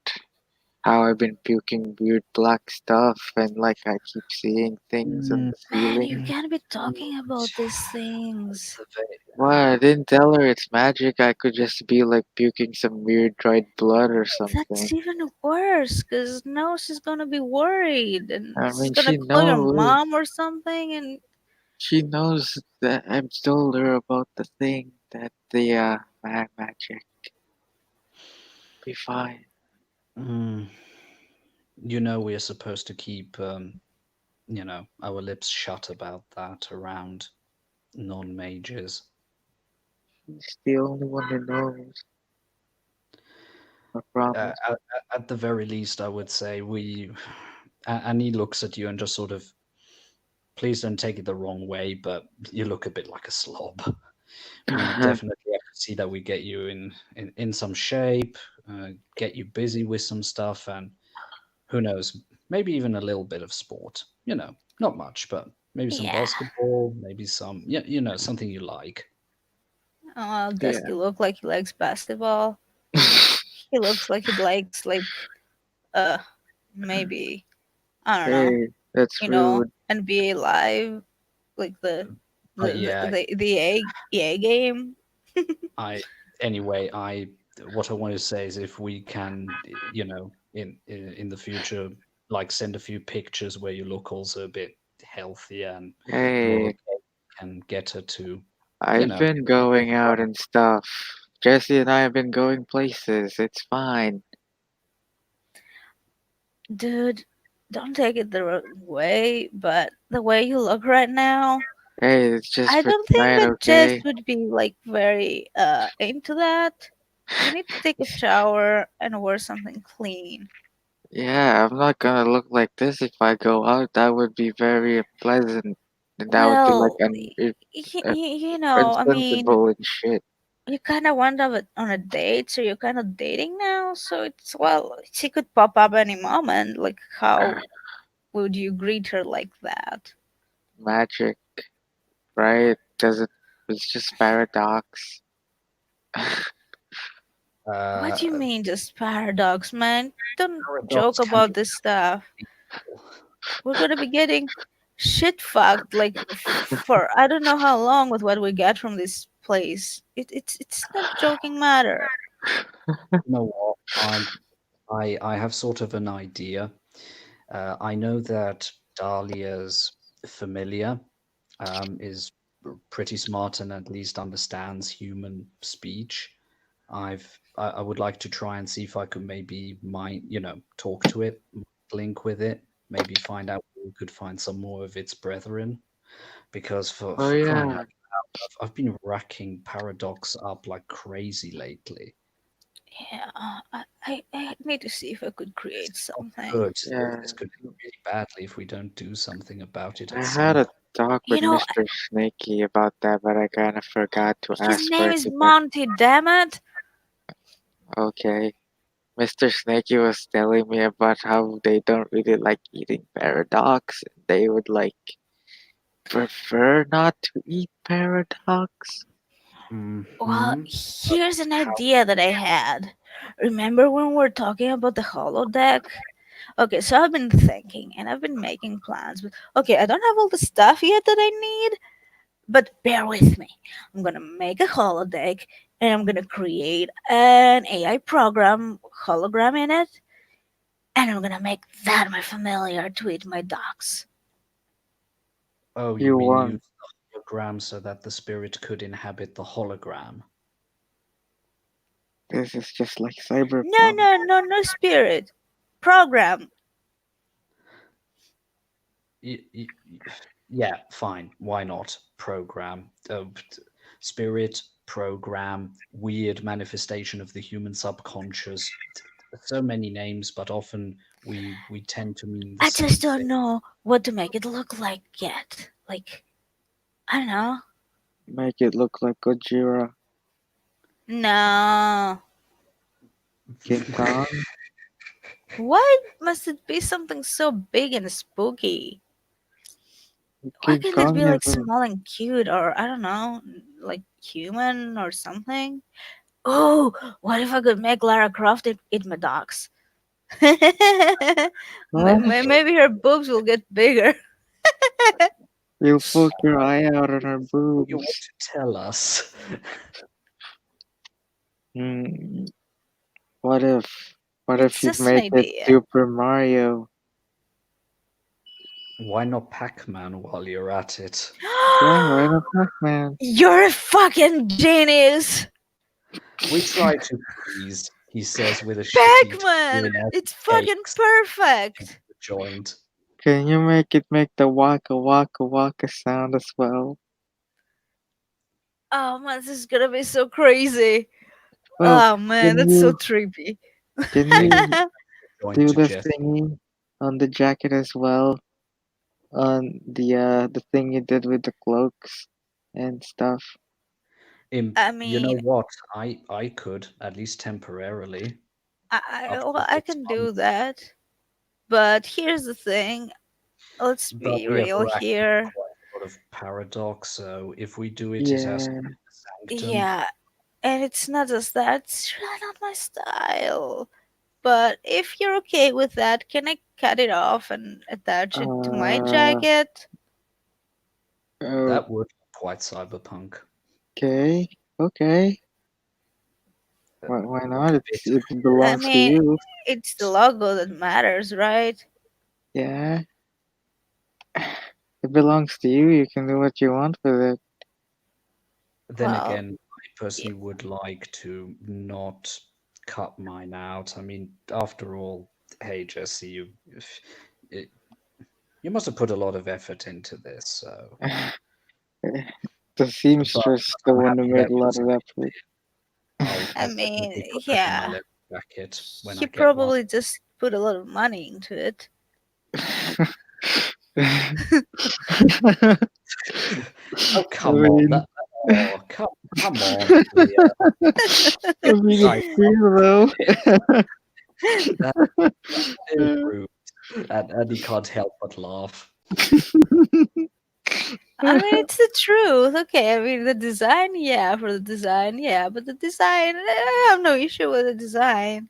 how I've been puking weird black stuff and like I keep seeing things on Mm, the Man, you ceiling. can't be mm, talking about these things. the ve- Why? I didn't tell her it's magic. I could just be like puking some weird dried blood or That's something. even worse, because now she's gonna be worried and I she's mean, gonna she call your knows. mom or something. And She knows that I've told her about the thing that the magic be fine. mm, you know, we're supposed to keep, our lips shut about that around non-majors. She's the only one who knows. I promise. At the very least, I would say and he looks at you and just sort of, please don't take it the wrong way, but you look a bit like a slob. We definitely have to see that we get you in some shape, get you busy with some stuff, and who knows, maybe even a little bit of sport. Not much, but maybe some yeah, basketball, maybe some, yeah, something you like. oh, does he Yeah. look like he likes basketball? He looks like he likes uh maybe, I don't know, Hey, that's rude. NBA Live, like Yeah, the EA game. I anyway, I what I want to say is if we can, in the future, like send a few pictures where you look also a bit healthier and more Hey, okay, can get her to, you I've know, been going out and stuff. Jesse and I have been going places. It's fine. Dude, don't take it the wrong way, but the way you look right now, Hey, it's just I for don't think tonight, that Jess okay? would be like very into that. You need to take a shower and wear something clean. Yeah, I'm not gonna look like this if I go out. That would be very unpleasant. And that would be like Well, I mean, unsensible and shit. you kind of went on a date, so you're kind of dating now. So it's, well, she could pop up any moment. Like, how would you greet her like that? Magic, right? Doesn't it's just paradox. What do you uh, mean, just paradox, man? Don't joke paradox can about be this stuff. painful. We're gonna be getting shit fucked like for I don't know how long with what we get from this place. It's not a joking matter. You know what? I have sort of an idea. I know that Dahlia's familiar is pretty smart and at least understands human speech. I would like to try and see if I could maybe talk to it, link with it, maybe find out where we could find some more of its brethren. Because Oh for crying out yeah, loud, I've been racking Paradox up like crazy lately. Yeah, I need to see if I could create It's not something. good. yeah. This could be really badly if we don't do something about it I at had some a point. talk You with know, Mr. Snaky about that, but I kind of forgot to his ask name her is to like. Monty. Damn it! Okay, Mr. Snaky was telling me about how they don't really like eating paradox. They would like prefer not to eat paradox. Well, Hmm. here's an idea that I had. Remember when we were talking about the holodeck? Okay, so I've been thinking and I've been making plans, but okay, I don't have all the stuff yet that I need, but bear with me. I'm gonna make a holodeck and I'm gonna create an AI program hologram in it, and I'm gonna make that my familiar to eat my dogs. Oh, you You mean use want the hologram so that the spirit could inhabit the hologram? this is just like No, cyberpunk. no, no, no spirit. Program. Y- y- y- yeah, fine. Why not? Program. Spirit, program, weird manifestation of the human subconscious. So many names, but often we tend to mean the I same just thing. don't know what to make it look like yet. Like, I don't know. Make it look like Gojira, No. King Kong. Why must it be something so big and spooky? Why King can't it Kong be like is a small and cute, or I don't know, like human or something? Oh, what if I could make Lara Croft eat my dogs? What? Maybe her boobs will get bigger. You poke your eye out on her What you want boobs. to tell us? Hmm. What if? What It's if you just an make it idea. Super Mario? Why not Pac-Man while you're at it? Yeah, right up, Pac-Man. You're a fucking genius! We try to please, he says with a shitty Pac-Man! grin as It's he fucking takes perfect! the joint. Can you make the waka waka waka sound as well? Oh man, this is gonna be so crazy. Well, Oh man, can that's so you trippy. can Maybe you joint do to the Jeff. thingy on the jacket as well? On the thing you did with the cloaks and stuff. I You know mean, what? I could, at least temporarily. After I six can do months. that. But here's the thing. Let's But be we have real racked up here. quite a lot of paradox, so if we do it, it has to Yeah. be in the sanctum. Yeah, and it's not just that. It's really not my style. But if you're okay with that, can I cut it off and attach it to my Uh. jacket? That would be quite cyberpunk. Okay. Okay. Why Look not? a bit. It I belongs to mean, you. it's the logo that matters, right? Yeah. It belongs to you. You can do what you want with it. Then Well, again, I yeah. personally would like to not cut mine out. I mean, after all, hey Jesse, it, you must have put a lot of effort into this. So, The but seamstress, the I'm one who happy made that a you're lot of sticking. effort. I I'll mean, definitely put that in my yeah. leather jacket when He I get one. probably just put a lot of money into it. Oh I come on, mean, come on, Leah. it's Right, true though. that's very rude, and he can't help but laugh. I mean, it's the truth. Okay, I mean, the design, yeah, for the design, yeah, but the design, I have no issue with the design.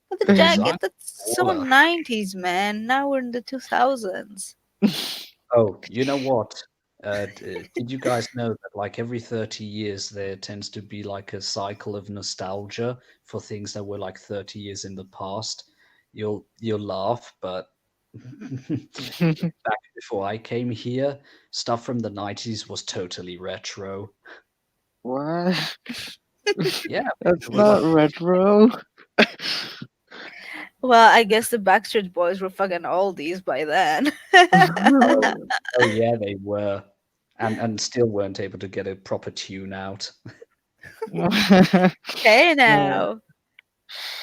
But the Design jacket, that's so baller. 90s, man. Now we're in the 2000s. Oh, you know what? Did you guys know that like every 30 years there tends to be like a cycle of nostalgia for things that were like 30 years in the past? You'll laugh, but back before I came here, stuff from the 90s was totally retro. What? Yeah, That's there were not like retro. Well, I guess the Backstreet Boys were fucking oldies by then. oh, oh yeah, they were. And still weren't able to get a proper tune out. Hey Uh, now,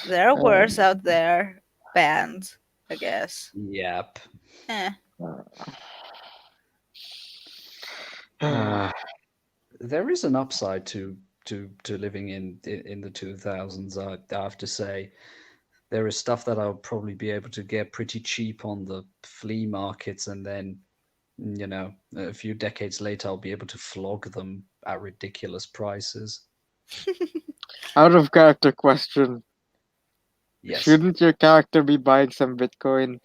there are uh, worse out there. Bands, I guess. Yep. Eh. Uh, there is an upside to living in the 2000s. I have to say, there is stuff that I'll probably be able to get pretty cheap on the flea markets, and then a few decades later, I'll be able to flog them at ridiculous prices. Out of character question. Yes. Shouldn't your character be buying some Bitcoin?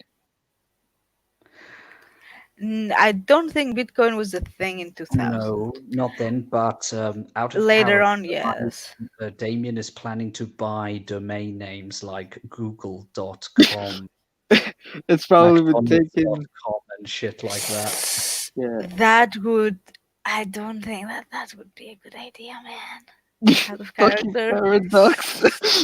I don't think Bitcoin was a thing in 2000. No, not then, but out of Later character, on, yes. Damien is planning to buy domain names like google.com, It's probably been taken. McDonald's.com, and shit like that. Yeah. That would. I don't think that would be a good idea, man. Out of Fucking character. paradox.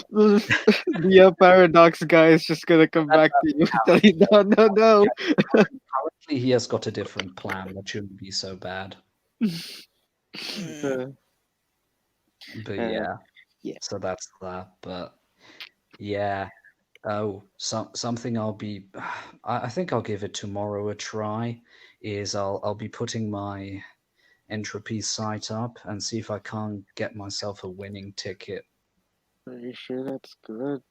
The paradox guy is just gonna come back to you and tell you, no, no, no. Currently, he has got a different plan that shouldn't be so bad. Mm. But Yeah. so that's that. But yeah, something I'll be. I think I'll give it tomorrow a try. Is I'll be putting my entropy site up and see if I can't get myself a winning ticket. Are you sure that's good?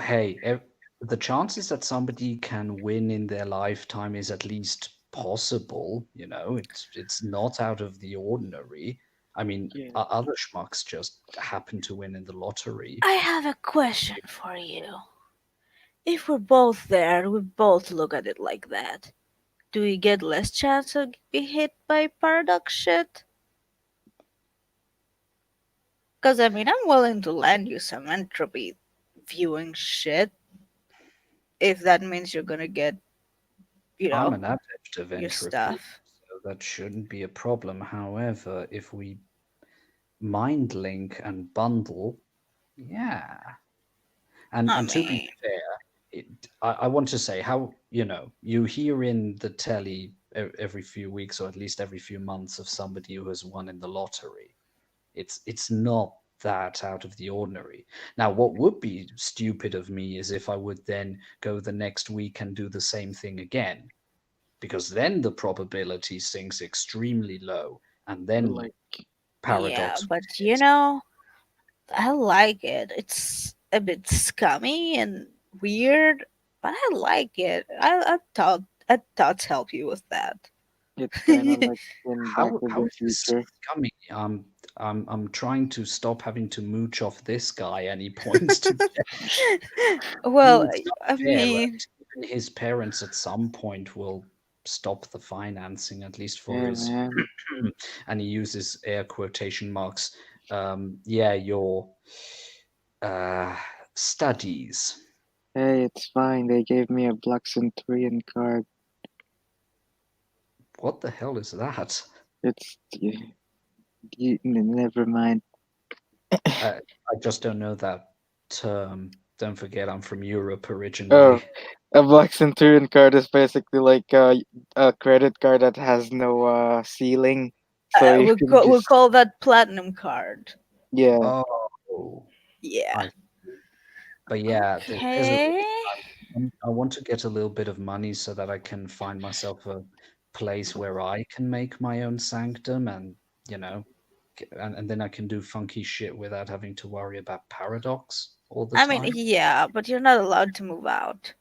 Hey, the chances that somebody can win in their lifetime is at least possible. It's not out of the ordinary. I mean, Yeah. other schmucks just happen to win in the lottery. I have a question for you. If we're both there, we both look at it like that. Do we get less chance to be hit by paradox shit? Because I mean, I'm willing to lend you some entropy viewing shit if that means you're gonna get, you I'm know, an adept of your entropy, stuff. so that shouldn't be a problem. However, if we mind link and bundle, yeah. I And to be mean, fair, I want to say how you hear in the telly every few weeks or at least every few months of somebody who has won in the lottery. It's not that out of the ordinary. Now, what would be stupid of me is if I would then go the next week and do the same thing again, because then the probability sinks extremely low, and then Like, yeah, paradox would but hit. I like it. It's a bit scummy and weird, but I like it. I thought help you with that. it's kind of like in Back to How the is this Future. coming? I'm trying to stop having to mooch off this guy, and he points to. I mean, Well, it's not I fair, mean, right? Even his parents at some point will stop the financing, at least for Hey, his, man. and he uses air quotation marks. Yeah, your uh, studies. Hey, it's fine. They gave me a Black Centurion card. What the hell is that? It's never mind. I just don't know that term. Don't forget, I'm from Europe Oh, originally. a Black Centurion card is basically like a credit card that has no ceiling, so you can we'll just call that platinum card. yeah. Oh, Yeah. I. But yeah, there's a Okay. reason I want to get a little bit of money so that I can find myself a place where I can make my own sanctum, and you know, and then I can do funky shit without having to worry about paradox all the I mean, time. yeah, but you're not allowed to move out.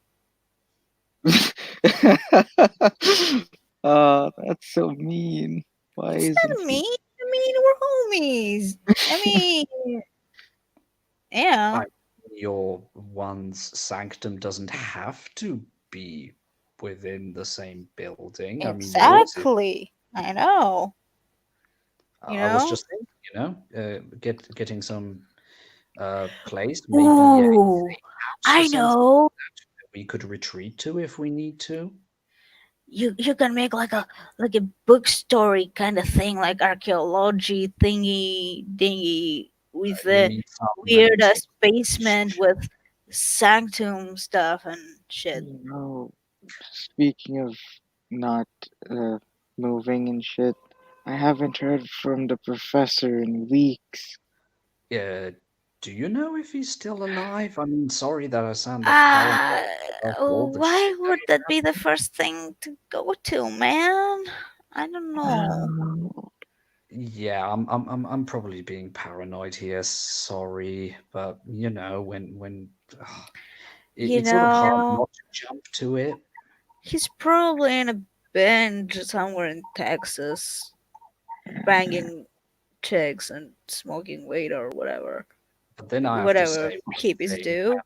Oh, that's so mean. Why It's isn't not he? me. I mean, we're homies. I mean, yeah, I Your one's sanctum doesn't have to be within the same building. I mean, yours is. exactly. I know. You I was know. just thinking, getting some place, maybe a Ooh, house or I something know. that we could retreat to if we need to. You can make like a book story kind of thing, like archaeology thingy dingy with You the mean some weird antique? basement with sanctum stuff and shit. You know, speaking of not uh, moving and shit, I haven't heard from the professor in weeks. Uh, do you know if he's still alive? I mean, sorry that I sound paranoid Uh, after all the shit why that would you that be the first thing to go to, man? I don't know. Oh, Yeah, I'm probably being paranoid here. Sorry, but when You it's sort of hard know, not to jump to it. he's probably in a bench somewhere in Texas, banging chicks and smoking weed or whatever. But then I have to Whatever say one hippies thing, do.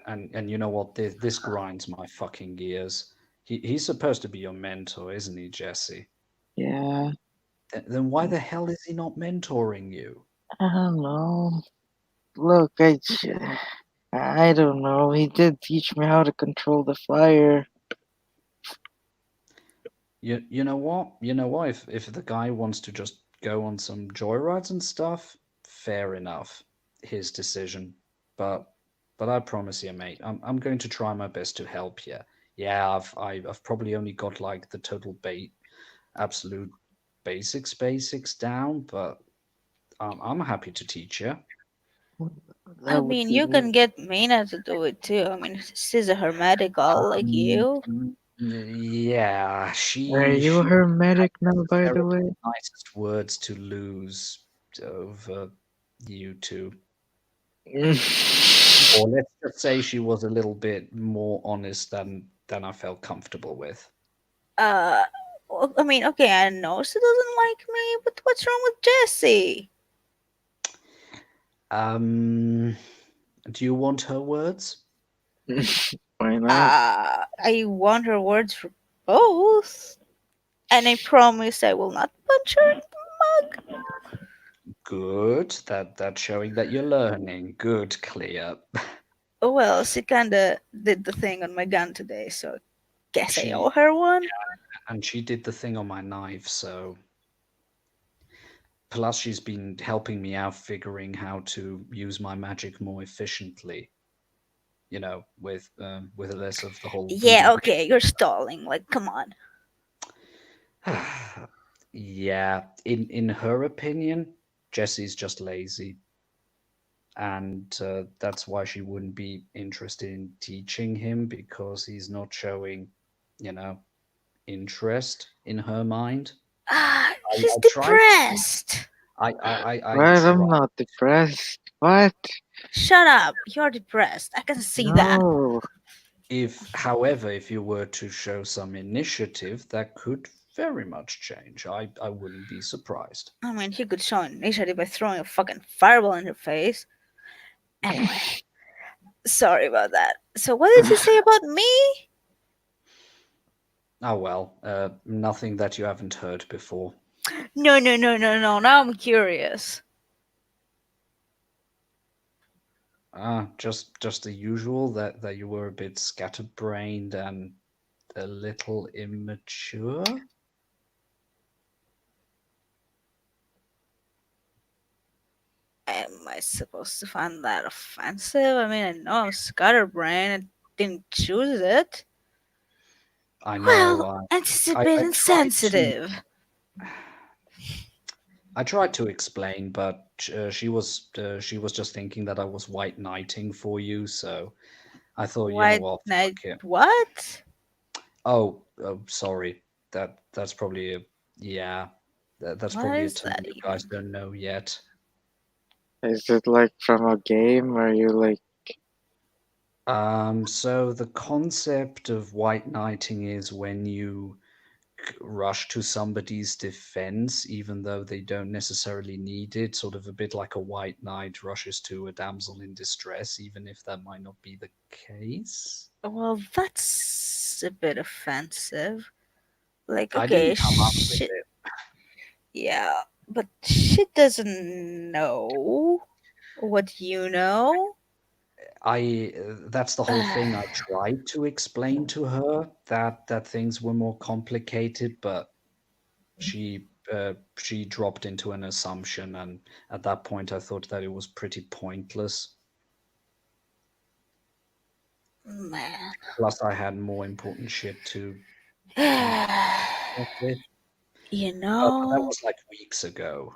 and you know what? This grinds my fucking gears. He's supposed to be your mentor, isn't he, Jesse? yeah, Then why the hell is he not mentoring you? I don't know. Look, I don't know. He did teach me how to control the fire. You know what? You know what? If the guy wants to just go on some joyrides and stuff, fair enough. His decision. But I promise you, mate, I'm going to try my best to help you. Yeah, I've probably only got like the total absolute basics down, but I'm happy to teach you. I That would mean, be you me. can get Mina to do it too. I mean, she's a hermetical like Um, you. yeah, Are you a she hermetic now, by the necessarily way? the nicest words to lose over you two. Or let's just say she was a little bit more honest than I felt comfortable with. Uh, I mean, okay, I know she doesn't like me, but what's wrong with Jesse? Um, do you want her words? Why not? I want her words for both, and I promise I will not punch her in the mug. Good. That's showing that you're learning. Good, Clea. Well, she kinda did the thing on my gun today, so guess I owe She her one. and she did the thing on my knife, so plus she's been helping me out figuring how to use my magic more efficiently. With less of the whole Yeah, voodoo. okay, you're stalling. Like, come on. Yeah, in her opinion, Jesse's just lazy, and that's why she wouldn't be interested in teaching him because he's not showing, you know, interest in her mind. He's I tried. depressed. I What? I'm tried. not depressed. What? Shut up. You're depressed. I can see that. No. However, if you were to show some initiative, that could very much change. I wouldn't be surprised. I mean, he could show initiative by throwing a fucking fireball in her face. Anyway, sorry about that. So, what did you say about me? Oh well, nothing that you haven't heard before. No, no, no, no, no. Now I'm curious. Just the usual that you were a bit scatterbrained and a little immature. Am I supposed to find that offensive? I mean, I know I'm scatterbrained. I didn't choose it. I know. Well, anticipate I tried to insensitive. explain, but she was just thinking that I was white knighting for you, so I thought, you know White what, Knight, fuck it. what? Oh, sorry. That's probably a yeah. That's What probably a is term that you even? guys don't know yet. Is it like from a game where you like? So the concept of white knighting is when you rush to somebody's defense, even though they don't necessarily need it, sort of a bit like a white knight rushes to a damsel in distress, even if that might not be the case. Well, that's a bit offensive. Like, I okay, didn't come up with shit. it. Yeah, but she doesn't know what you know. That's the whole thing. I tried to explain to her that things were more complicated, but she dropped into an assumption, and at that point I thought that it was pretty pointless. Man. Plus I had more important shit to deal with. You But that know, was like weeks ago.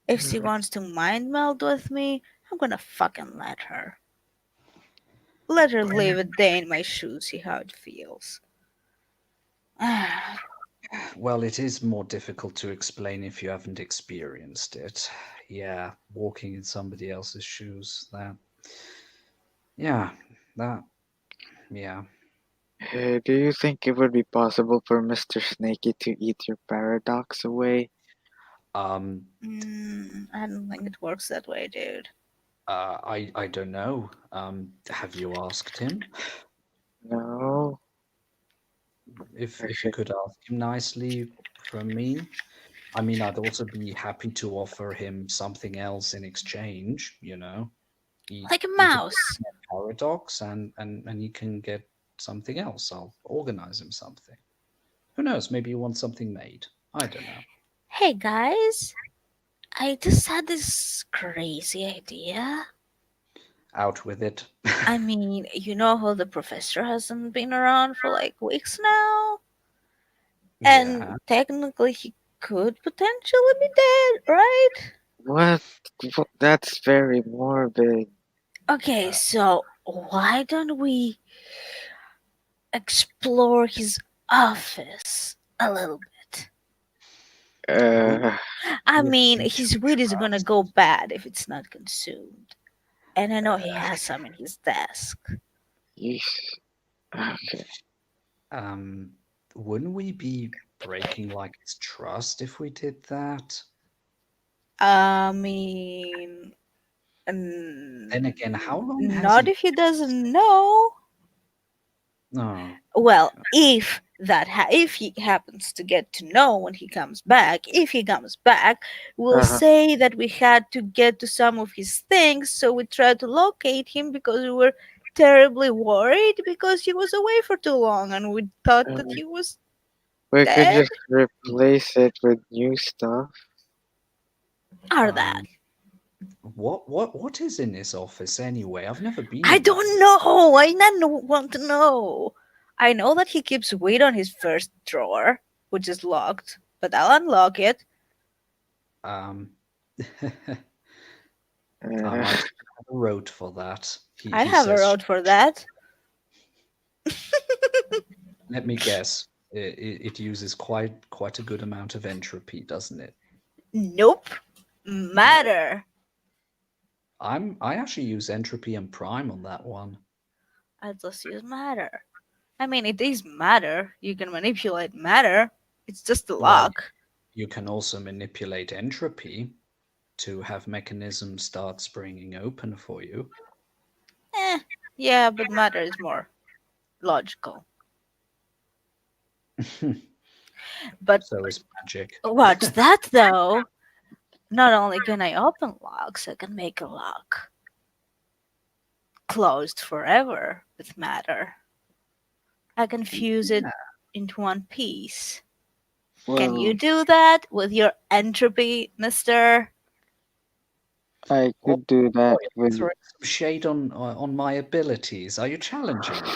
if she wants to mind meld with me, I'm gonna fucking let her. Let her live a day in my shoes, see how it feels. Well, it is more difficult to explain if you haven't experienced it. Yeah, walking in somebody else's shoes. Yeah, that, yeah. Hey, do you think it would be possible for Mr. Snaky to eat your paradox away? Um, I don't think it works that way, dude. I don't know. Have you asked him? No. If you could ask him nicely from me. I mean, I'd also be happy to offer him something else in exchange, you know. Like a He could mouse. get paradox and he can get something else. I'll organize him something. Who knows? Maybe you want something made. I don't know. Hey guys, I just had this crazy idea. Out with it. I mean, you know how the professor hasn't been around for like weeks now? And Yeah. technically, he could potentially be dead, right? What? That's very morbid. Okay, so why don't we explore his office a little bit? Who Uh, I do you mean, think you his weed is gonna trust? go bad if it's not consumed. And I know he has some in his desk. yeesh. Okay. Um, wouldn't we be breaking like his trust if we did that? I mean, Then again, how long has Not he? if he doesn't know. No. Well, if he happens to get to know when he comes back, if he comes back, we'll Uh-huh. say that we had to get to some of his things, so we tried to locate him because we were terribly worried because he was away for too long and we thought that Uh, he was we could dead. just replace it with new stuff. Or that. What is in his office anyway? I've never been I in there. don't know. I don't want to know. I know that he keeps weight on his first drawer, which is locked, but I'll unlock it. Um, I Uh, might have a road for that. I He have a says, road for that. let me guess. It uses quite a good amount of entropy, doesn't it? Nope. Matter. I actually use entropy and prime on that one. I just use matter. I mean, it is matter. You can manipulate matter. It's just a Well, lock. you can also manipulate entropy to have mechanisms start springing open for you. Yeah, but matter is more logical. But So is magic. watch that though. Not only can I open locks, I can make a lock closed forever with matter. I can fuse it into one piece. Can you well, do that with your entropy, mister? I could do that You're with. throwing some shade on my abilities. Are you challenging me?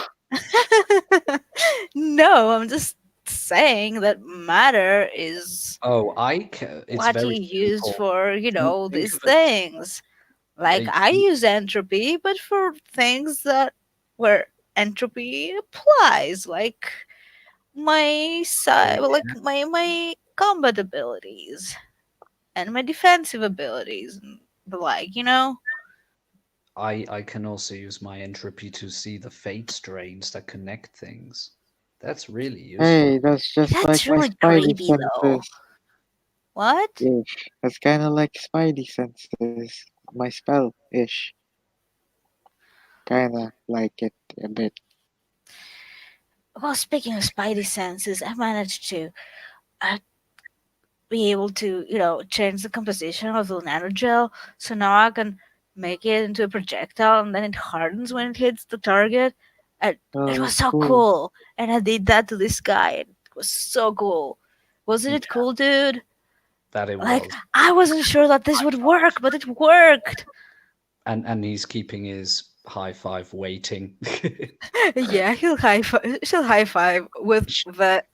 No, I'm just saying that matter is Oh, it's what you very use simple. for, Think these of it. things. Like uh, I use entropy, but for things that where entropy applies, like Yeah, my combat abilities and my defensive abilities and the like. I can also use my entropy to see the fate strains that connect things. That's really useful. Hey, that's just like That's my really spidey creepy though. senses. What? Ish. That's kind of like spidey senses. My spell ish. Kinda like it a bit. Well, speaking of spidey senses, I managed to uh, be able to, change the composition of the nanogel. So now I can make it into a projectile and then it hardens when it hits the target. And it Oh, was so cool. cool. And I did that to this guy. And it was so cool. Wasn't Yeah, it cool, dude? that it Like, was. I wasn't sure that this would work, but it worked. And he's keeping his high five waiting. Yeah, she'll high five with the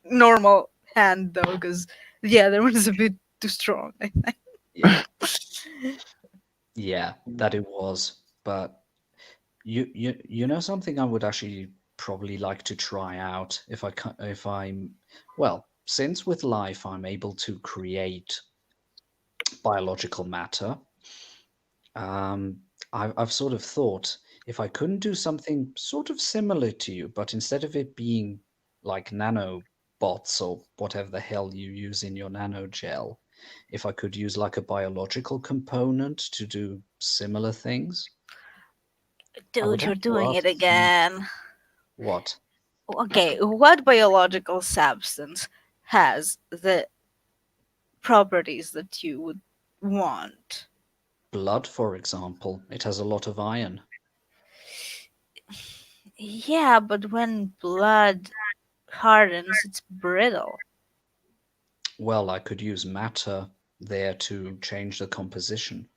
normal hand though, because the other one is a bit too strong. I think. Yeah. Yeah, that it was. But you know something I would actually probably like to try out if I'm well, since with life I'm able to create biological matter. Um, I've sort of thought if I couldn't do something sort of similar to you, but instead of it being like nanobots or whatever the hell you use in your nanogel, if I could use like a biological component to do similar things, I would Dude, you're have to doing ask it you again. what? Okay, what biological substance has the properties that you would want? Blood, for example, it has a lot of iron. Yeah, but when blood hardens, it's brittle. Well, I could use matter there to change the composition.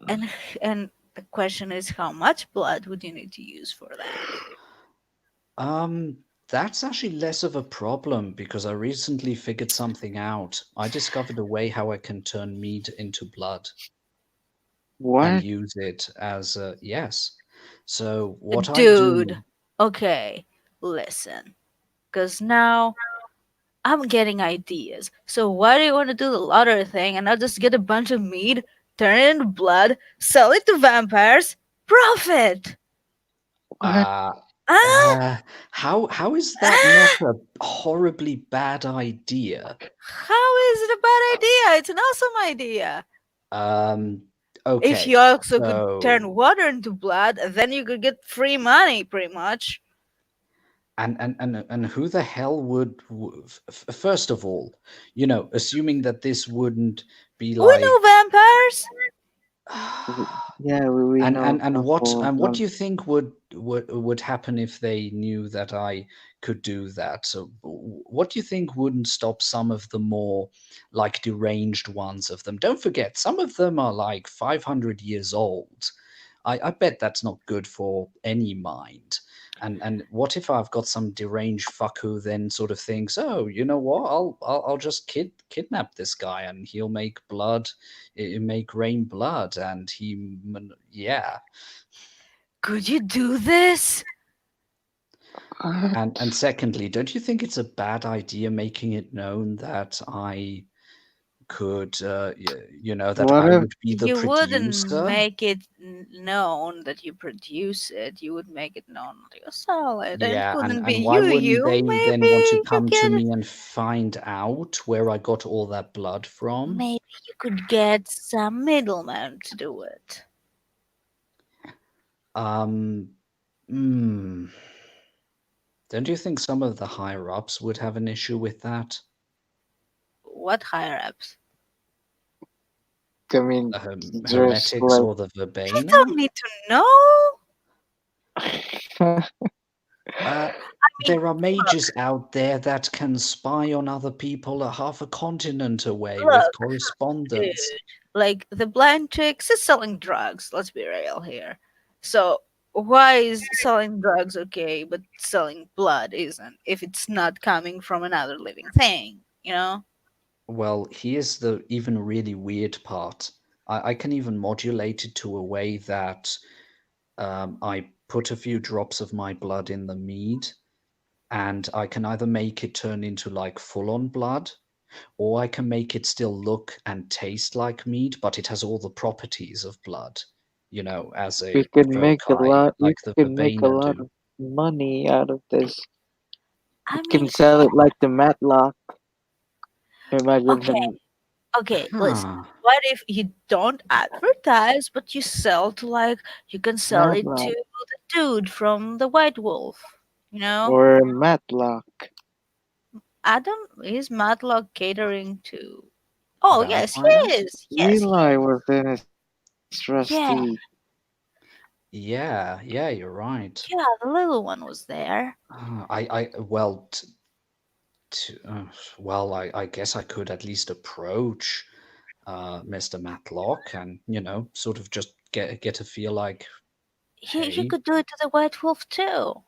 And and the question is how much blood would you need to use for that? That's actually less of a problem because I recently figured something out. I discovered a way how I can turn meat into blood and What? use it as a yes. So what I do, Dude, okay, listen. Because now I'm getting ideas. So why do you want to do the lottery thing and not just get a bunch of meat, turn it into blood, sell it to vampires, profit? What? uh, Huh? how is that not a horribly bad idea? How is it a bad idea? It's an awesome idea. If Okay, you also could turn so water into blood, then you could get free money, pretty much. and who the hell first of all, assuming that this wouldn't be We know like vampires. Yeah, we know a couple and of what do them. you think would happen if they knew that I could do that? So what do you think wouldn't stop some of the more like deranged ones of them? Don't forget, some of them are like 500 years old. I bet that's not good for any mind. And what if I've got some deranged fuck who then sort of thinks, oh, you know what? I'll just kidnap this guy and he'll make blood, make rain blood, and yeah. Could you do this? And secondly, don't you think it's a bad idea making it known that I could, that What I if would be the You wouldn't producer? make it known that you produce it. You would make it known that you sell it. And it Yeah, and wouldn't be and why you, wouldn't they then want to you come to get me and find out where I got all that blood from? maybe you could get some middleman to do it. Um, hmm. Don't you think some of the higher ups would have an issue with that? What higher ups? I mean, The there's Hermetics like or the I Verbena? don't need to know. Uh, I mean, there are look, mages out there that can spy on other people a half a continent away with look, dude. correspondence. Like the blind chicks is selling drugs. Let's be real here. So why is selling drugs okay, but selling blood isn't? If it's not coming from another living thing, you know? Well, here's the even really weird part. I can even modulate it to a way that I put a few drops of my blood in the mead, and I can either make it turn into like full on blood, or I can make it still look and taste like mead, but it has all the properties of blood, as we a can make a foci, lot. You like the can make a verbena lot do. of money out of this. You I can mean, sell it like the Matlock. Imagine okay, him listen. Huh. What if you don't advertise, but you sell to like you can sell it to Matlock the dude from the White Wolf, you know? or a Matlock. Adam is Matlock catering to. Oh yes, he Vampires? is. Yes, he Eli is. was in his Yeah, trusty. Yeah, you're right. yeah. The little one was there. Well, well, I guess I could at least approach Mr. Matlock and sort of just get a feel like, You hey, could do it to the White Wolf too.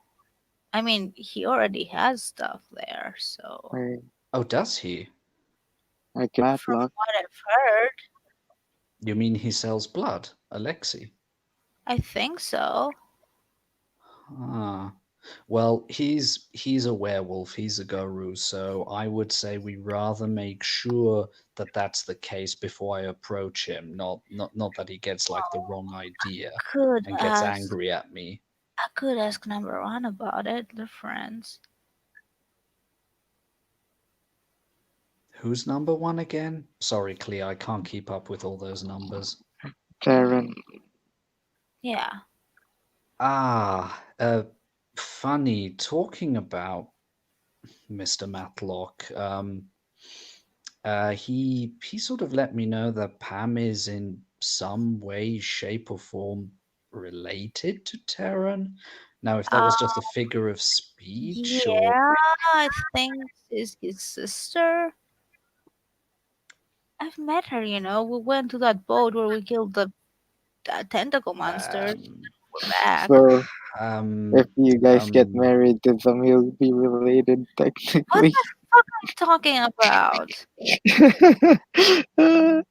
I mean, he already has stuff there, so I, oh, does he? I can from Matlock. what I've heard, You mean he sells blood, Alexei? I think so. Ah, well, he's a werewolf, he's a guru, so I would say we rather make sure that that's the case before I approach him, not that he gets like the wrong idea Could and gets ask. angry at me. I could ask number one about it. The friends. Who's number one again? Sorry, Clea, I can't keep up with all those numbers. Karen. Yeah. Ah, funny. Talking about Mr. Matlock, he sort of let me know that Pam is in some way, shape, or form related to Terran. Now, if that Uh, was just a figure of speech, or yeah. I think is his sister. I've met her. We went to that boat where we killed the tentacle monsters. um, We're back. So if um, you guys get um, married, then some will be related What technically. the fuck are you talking about? uh,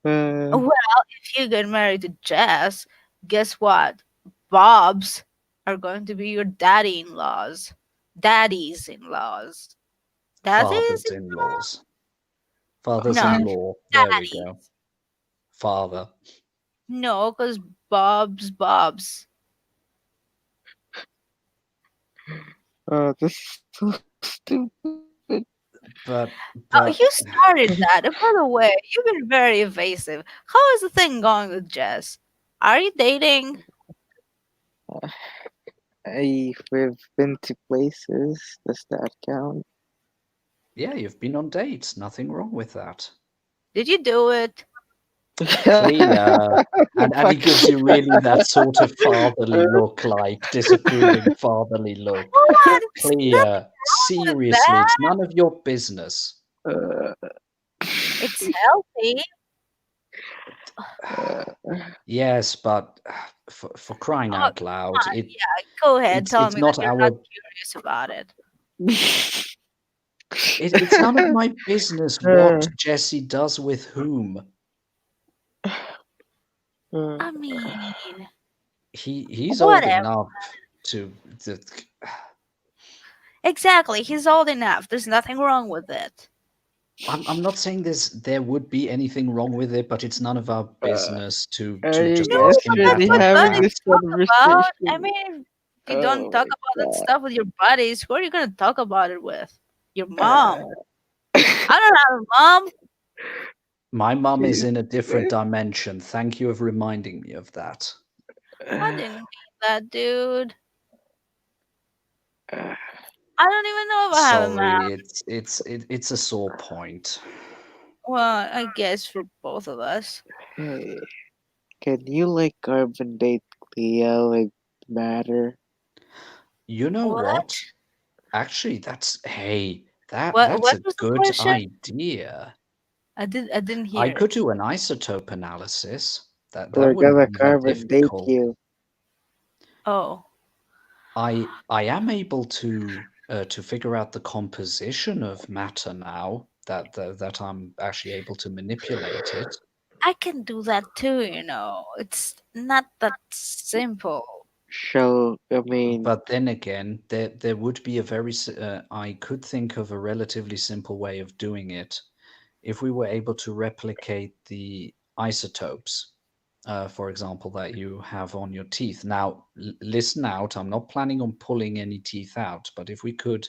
Well, if you get married to Jess, guess what? Bob's are going to be your daddy-in-laws. Daddies-in-laws. Daddies? fathers-in-laws, No, fathers-in-law. There we daddy. go. Father. No, because Bob's. this is so stupid. but Oh, but you started that. And by the way, you've been very evasive. How is the thing going with Jess? Are you dating? We've been to places. Does that count? yeah, you've been on dates. Nothing wrong with that. Did you do it? Clear. And he gives you really that sort of fatherly look, like disapproving fatherly look. What? It's nothing Clear. wrong with Seriously, that. it's none of your business. Uh, It's healthy. Yes, but for crying Oh, out loud, come on. Yeah, go ahead. Tell it's me that not you're not our curious about it. it's none of my business what Jesse does with whom. I mean, He's old whatever. enough to, to Exactly. He's old enough. There's nothing wrong with it. I'm not saying there would be anything wrong with it, but it's none of our uh, business are to you just No, guys ask but him that's that really what like having that. buddies this talk about. I conversation? mean, if you don't Oh talk my about that god. stuff with your buddies, who are you going to talk about it with? Your Uh, mom. I don't have a mom. My mum is Jeez. in a different dimension. Thank you of reminding me of that. I didn't mean that, dude. I don't even know if I have a mom. Sorry, it's a sore point. Well, I guess for both of us. Hey, can you like carbon date Clea like matter? You know What? what? Actually, that's What a was the good question? idea. I didn't I hear could it. do an isotope analysis. That We're wouldn't gonna be that carbon date difficult. you. Oh. I am able to figure out the composition of matter now that I'm actually able to manipulate it. I can do that too, you know. It's not that simple. I mean, But then again, there would be a I could think of a relatively simple way of doing it if we were able to replicate the isotopes, for example, that you have on your teeth. Now, listen out. I'm not planning on pulling any teeth out, but if we could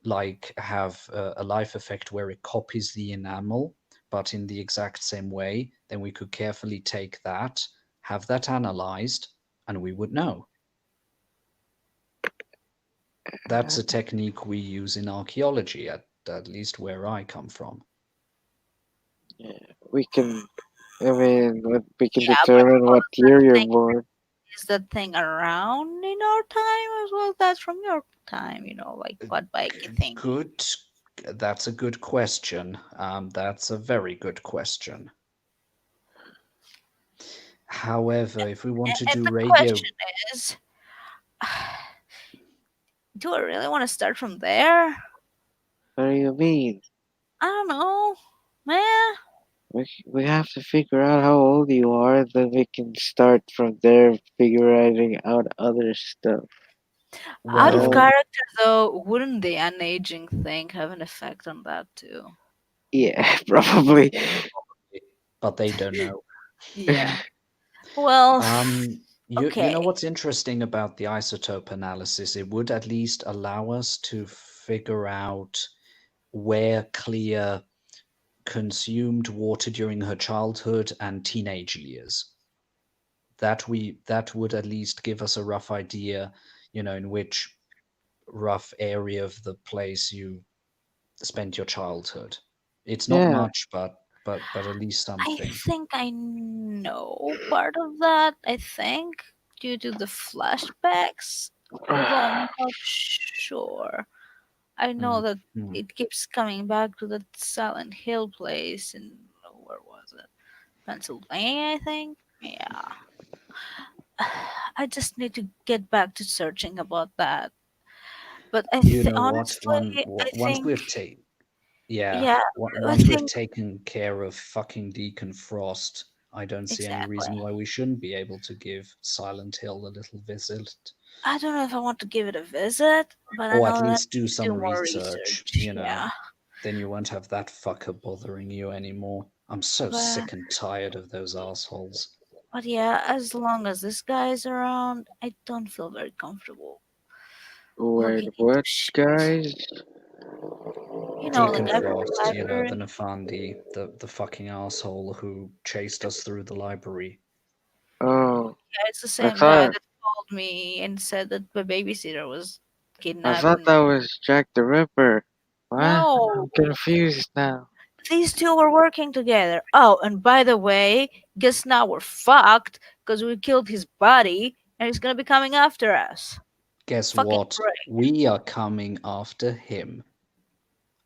like have a life effect where it copies the enamel, but in the exact same way, then we could carefully take that, have that analyzed, and we would know. That's a technique we use in archaeology, at least where I come from. we can. I mean, we can Yeah, but determine what was year you're thing born. is that thing around in our time as well as that's from your time, you know, like quad bike thingy. Good. That's a good question. That's a very good question. However, if we want to And do the radio, question is, do I really want to start from there? What do you mean? I don't know, man. We have to figure out how old you are, then we can start from there, figuring out other stuff. Out of well, Um, character though, wouldn't the unaging thing have an effect on that too? yeah, probably. but they don't know. Yeah. Well, You okay. know what's interesting about the isotope analysis? It would at least allow us to figure out where Clea consumed water during her childhood and teenage years. That would at least give us a rough idea, in which rough area of the place you spent your childhood. It's not Yeah, much, but at least I something. think I know part of that, I think, due to the flashbacks, although I'm not sure. I know Mm, that mm. it keeps coming back to that Silent Hill place in, where was it? Pennsylvania, I think. Yeah. I just need to get back to searching about that. But You know what? honestly, I Once think, we've taken, yeah, yeah, I once we've think taken care of fucking Deacon Frost, I don't see any exactly. reason why we shouldn't be able to give Silent Hill a little visit, I don't know if I want to give it a visit, but I or at know that I least do need to do some more research. research. Yeah. Then you won't have that fucker bothering you anymore. I'm so But sick and tired of those assholes. but yeah, as long as this guy is around, I don't feel very comfortable wait, looking into what, shit. guys? You know, the Deacon guy from Frost, the you know, the library. Nefandi, the fucking asshole who chased us through the library. Oh, Yeah, it's the I same guy thought that called me and said that the babysitter was I kidnapped. thought And that was Jack the Ripper. What? no, I'm confused now. these two were working together. Oh, and by the way, guess now we're fucked because we killed his body and he's gonna be coming after us. Guess Fucking what? great. We are coming after him.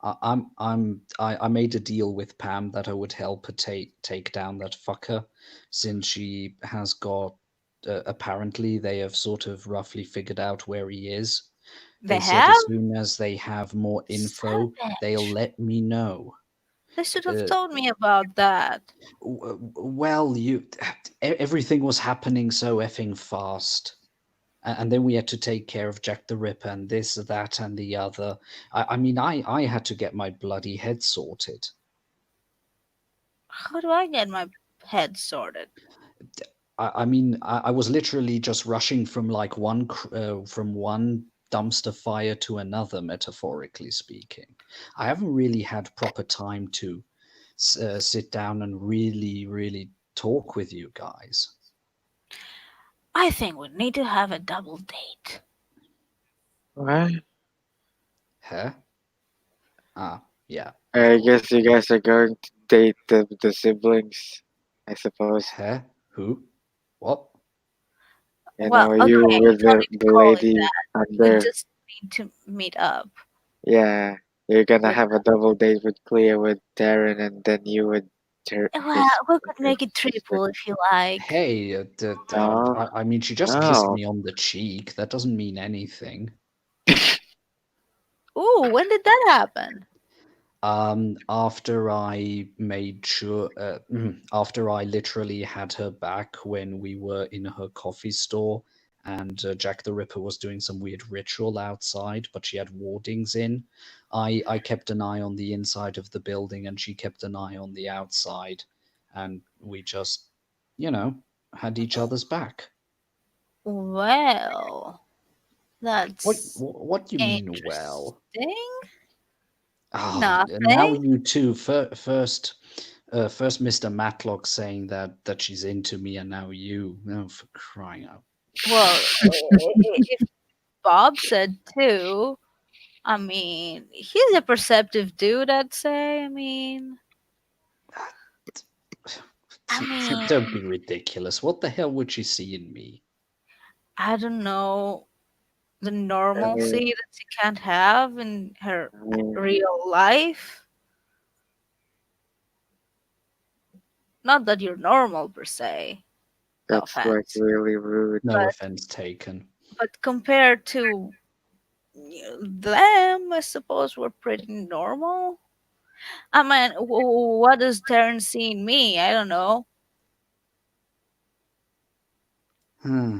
I made a deal with Pam that I would help her take down that fucker, since she has got. Apparently, they have sort of roughly figured out where he is. They They said have? as soon as they have more info, they'll Savage. let me know. They should have Uh, told me about that. well, everything was happening so effing fast. And then we had to take care of Jack the Ripper and this, that, and the other. I mean, I had to get my bloody head sorted. How do I get my head sorted? I mean, I was literally just rushing from like from one dumpster fire to another, metaphorically speaking. I haven't really had proper time to sit down and really talk with you guys. I think we need to have a double date. What? Huh? Ah, yeah. I guess you guys are going to date the siblings, I suppose. Huh? Who? What? You Well, know, okay, you you with don't need to the call it lady that. We under. just need to meet up. Yeah, you're gonna With, have a double date with Clea with Darren, and then you with well, we could his make it sister. triple if you like. Hey, No, I mean, she just kissed no. me on the cheek. That doesn't mean anything. Ooh, when did that happen? After I made sure, after I literally had her back when we were in her coffee store, and Jack the Ripper was doing some weird ritual outside, but she had wardings in. I kept an eye on the inside of the building, and she kept an eye on the outside, and we just, you know, had each other's back. Well, that's What do you mean, well? interesting. Oh, now Nothing. you two. First, Mr. Matlock saying that she's into me, and now you. Oh, for crying out! Well, if Bob said too, I mean, he's a perceptive dude, I'd say. I mean, Don't be ridiculous. What the hell would she see in me? I don't know the I mean, normalcy that she can't have in her I mean, real life. Not that you're normal per se, no that's like offense, really rude. No but offense taken. compared to them, I suppose we're pretty normal. I mean, what does Terrence see in me? I don't know. Hmm.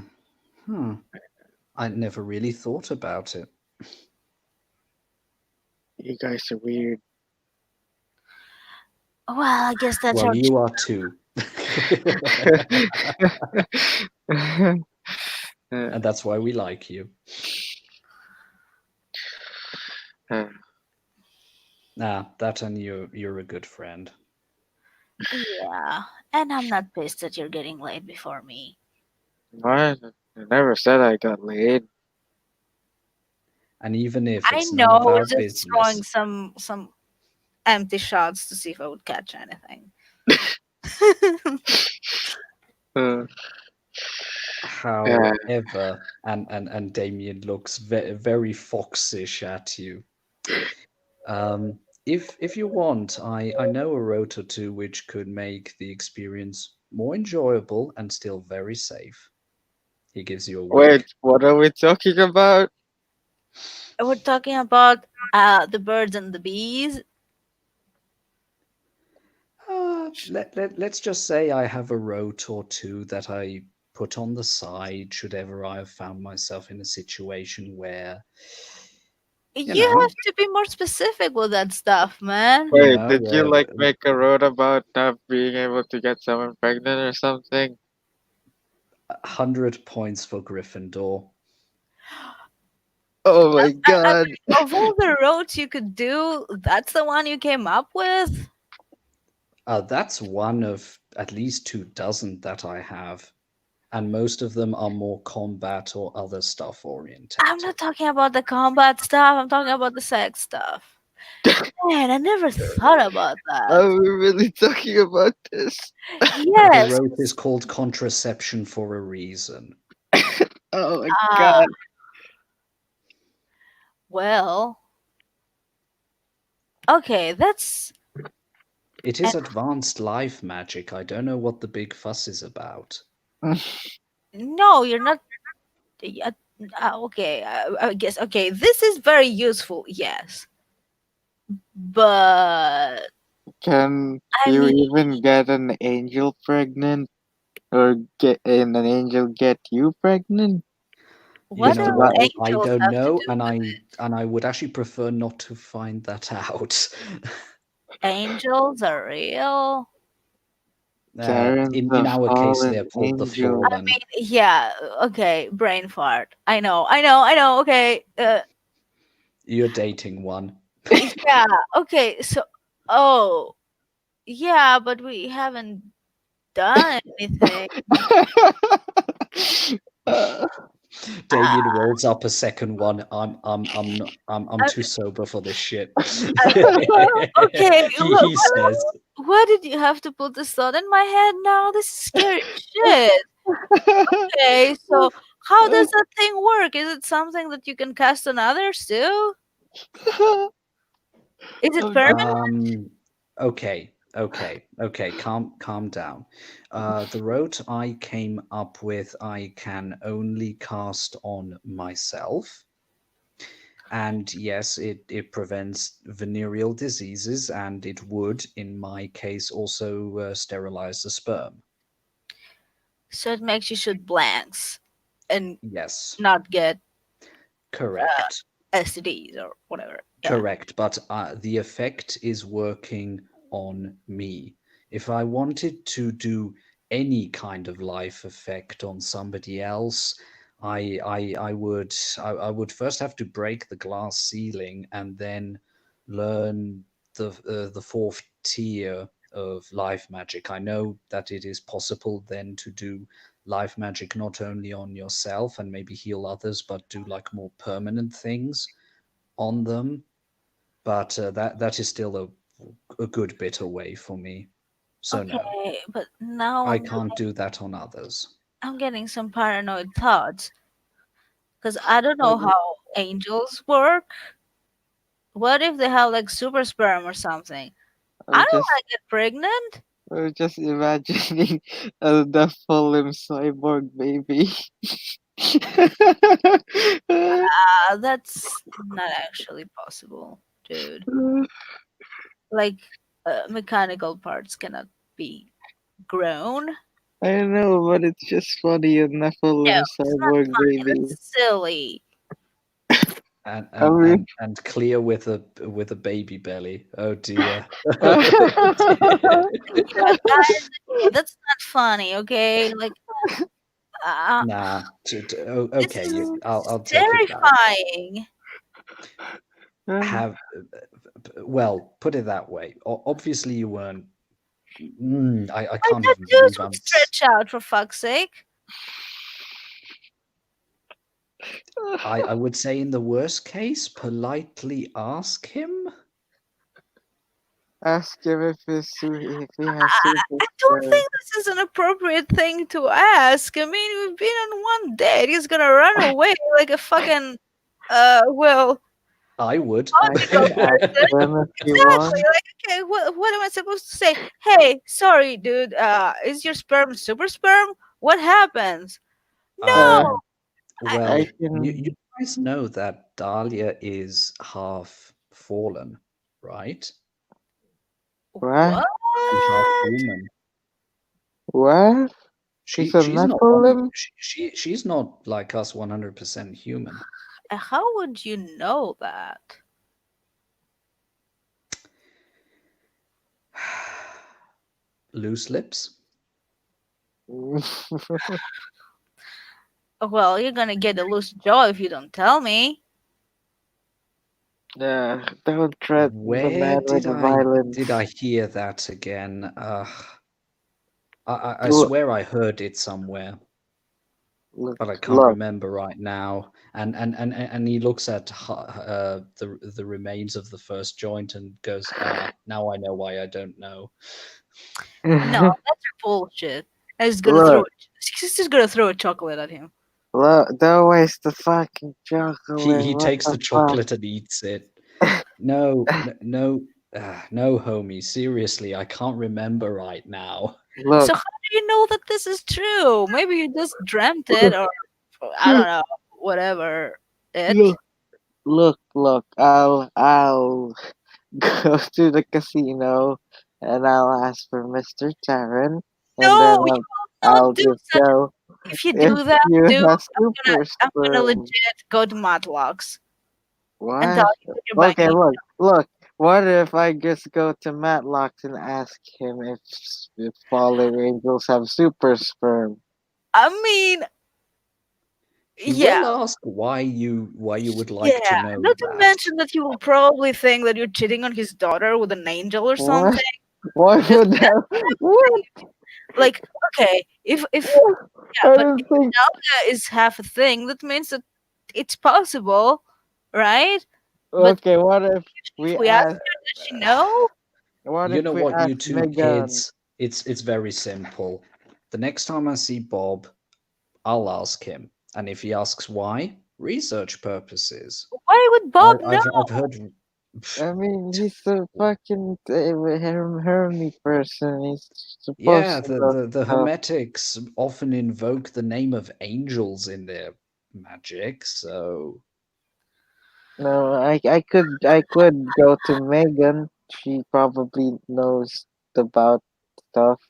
Hmm. I never really thought about it. You guys are weird. Well, I guess that's Well, our. you are too. And that's why we like you. Nah, that and you're a good friend. Yeah, and I'm not pissed that you're getting laid before me. What? I never said I got laid. And even if I it's know none I of our was just throwing business, some empty shots to see if I would catch anything. Uh, however, and Damien looks very foxish at you. If you want, I know a route or two which could make the experience more enjoyable and still very safe. He gives you a wait, wink. what are we talking about? We're talking about the birds and the bees. Let's just say I have a rote or two that I put on the side should ever I have found myself in a situation where, you You know, have to be more specific with that stuff, man. you Wait, know, did you like make a road about not being able to get someone pregnant or something? 100 points for Gryffindor. Oh my I god. mean, of all the roads you could do, that's the one you came up with? That's one of at least 2 dozen that I have, and most of them are more combat or other stuff I'm not orientated. talking about the combat stuff, I'm talking about the sex stuff. Man, I never thought about that. Are we really talking about this? The Yes. rope is called contraception for a reason. Oh my Ah, god. well, okay, that's. It is advanced life magic. I don't know what the big fuss is about. No, you're not. uh, okay, I guess. Okay, this is very useful, yes. But, Can I you mean, even get an angel pregnant? Or an angel get you pregnant? You what Just do know about what? I angels don't have to know, do and with I would actually prefer not to find that out. angels are real? Terrans In of our case, fallen they're called the angels. I fallen. mean, yeah, okay, brain fart. I know, okay. You're dating one. Yeah, okay, so. Oh, yeah, but we haven't done anything. Uh, Damien rolls up a second one. I'm I, too sober for this shit. okay, He says, why did you have to put this thought in my head now? This is scary shit. Okay, so how does that thing work? Is it something that you can cast on others too? Is it oh permanent? god. okay. Calm down. The route I came up with, I can only cast on myself. And yes, it prevents venereal diseases, and it would, in my case, also sterilize the sperm. So it makes you shoot blanks and Yes, not get correct. STDs or whatever. Yeah. Correct, but the effect is working on me. If I wanted to do any kind of life effect on somebody else, I would first have to break the glass ceiling and then learn the fourth tier of life magic. I know that it is possible then to do life magic not only on yourself and maybe heal others, but do like more permanent things on them, but that is still a good bit away for me. So no, Okay, but now I can't do that on others. I'm getting some paranoid thoughts because I don't know Uh, how angels work. What if they have like super sperm or something? I I'm don't just want to get pregnant. I'm just imagining the fallen cyborg baby. That's not actually possible, dude. Like, mechanical parts cannot be grown. I know, but it's just funny a No, Nephilim it's not cyborg funny. baby. That's silly. And I and mean, and, and clear with a baby belly. Oh dear. You Oh dear. know, guys, that's not funny. Okay, like, uh, Nah. this Okay. is I'll take it back. terrifying. Have well, put it that way. Obviously, you weren't. I My can't even tattoos believe would I'm. stretch out for fuck's sake. I would say in the worst case, politely ask him. ask him if he has super I don't sperm. think this is an appropriate thing to ask. I mean, we've been on one date. He's gonna run away like a fucking, well, I would. I logical can ask person. them if you Exactly. want. Like, okay, what am I supposed to say? Hey, sorry, dude. Is your sperm super sperm? What happens? Uh, No. I, I Well, you can. guys know that Dahlia is half fallen, right? What? what? And half human. What? He's a She's not one. Nephilim? She's not like us 100% human. How would you know that? Loose lips. Well, you're gonna get a loose jaw if you don't tell me. Don't threaten the Where man with did the I violence. hear that again? I Look, swear I heard it somewhere, look, but I can't look. remember right now. And he looks at the remains of the first joint and goes, "Ah, now I know why I don't know." No, that's bullshit. And Look, she's just gonna throw a chocolate at him. look, don't waste the fucking He chocolate. he What takes the the chocolate and eats it. No, no, no, homie. Seriously, I can't remember right now. Look, So how do you know that this is true? Maybe you just dreamt it, or I don't know, whatever. It. look, look. I'll go to the casino and I'll ask for Mr. Taryn, and then No, you will I'll not do just such. go If you if do that, you dude, have super I'm gonna sperm. legit go to Matlock's and tell What? you that you're Okay, banging. look. What if I just go to Matlock and ask him if fallen angels have super sperm? I mean, He yeah, will ask why you would like to yeah. know Not to that. mention that he will probably think that you're cheating on his daughter with an angel or What? something. Why Because would that? What? like, okay, if yeah, I but don't if think. Zelda is half a thing, that means that it's possible, right? But Okay, what if if we we ask ask? her, does she know? What You if know we what, ask you two Megan? kids? It's very simple. The next time I see Bob, I'll ask him, and if he asks why, research purposes. Why would I, Bob know? I've heard. I mean, he's a fucking Hermie person. He's supposed Yeah, to know the stuff. Hermetics often invoke the name of angels in their magic, so No, I could go to Megan. She probably knows about stuff.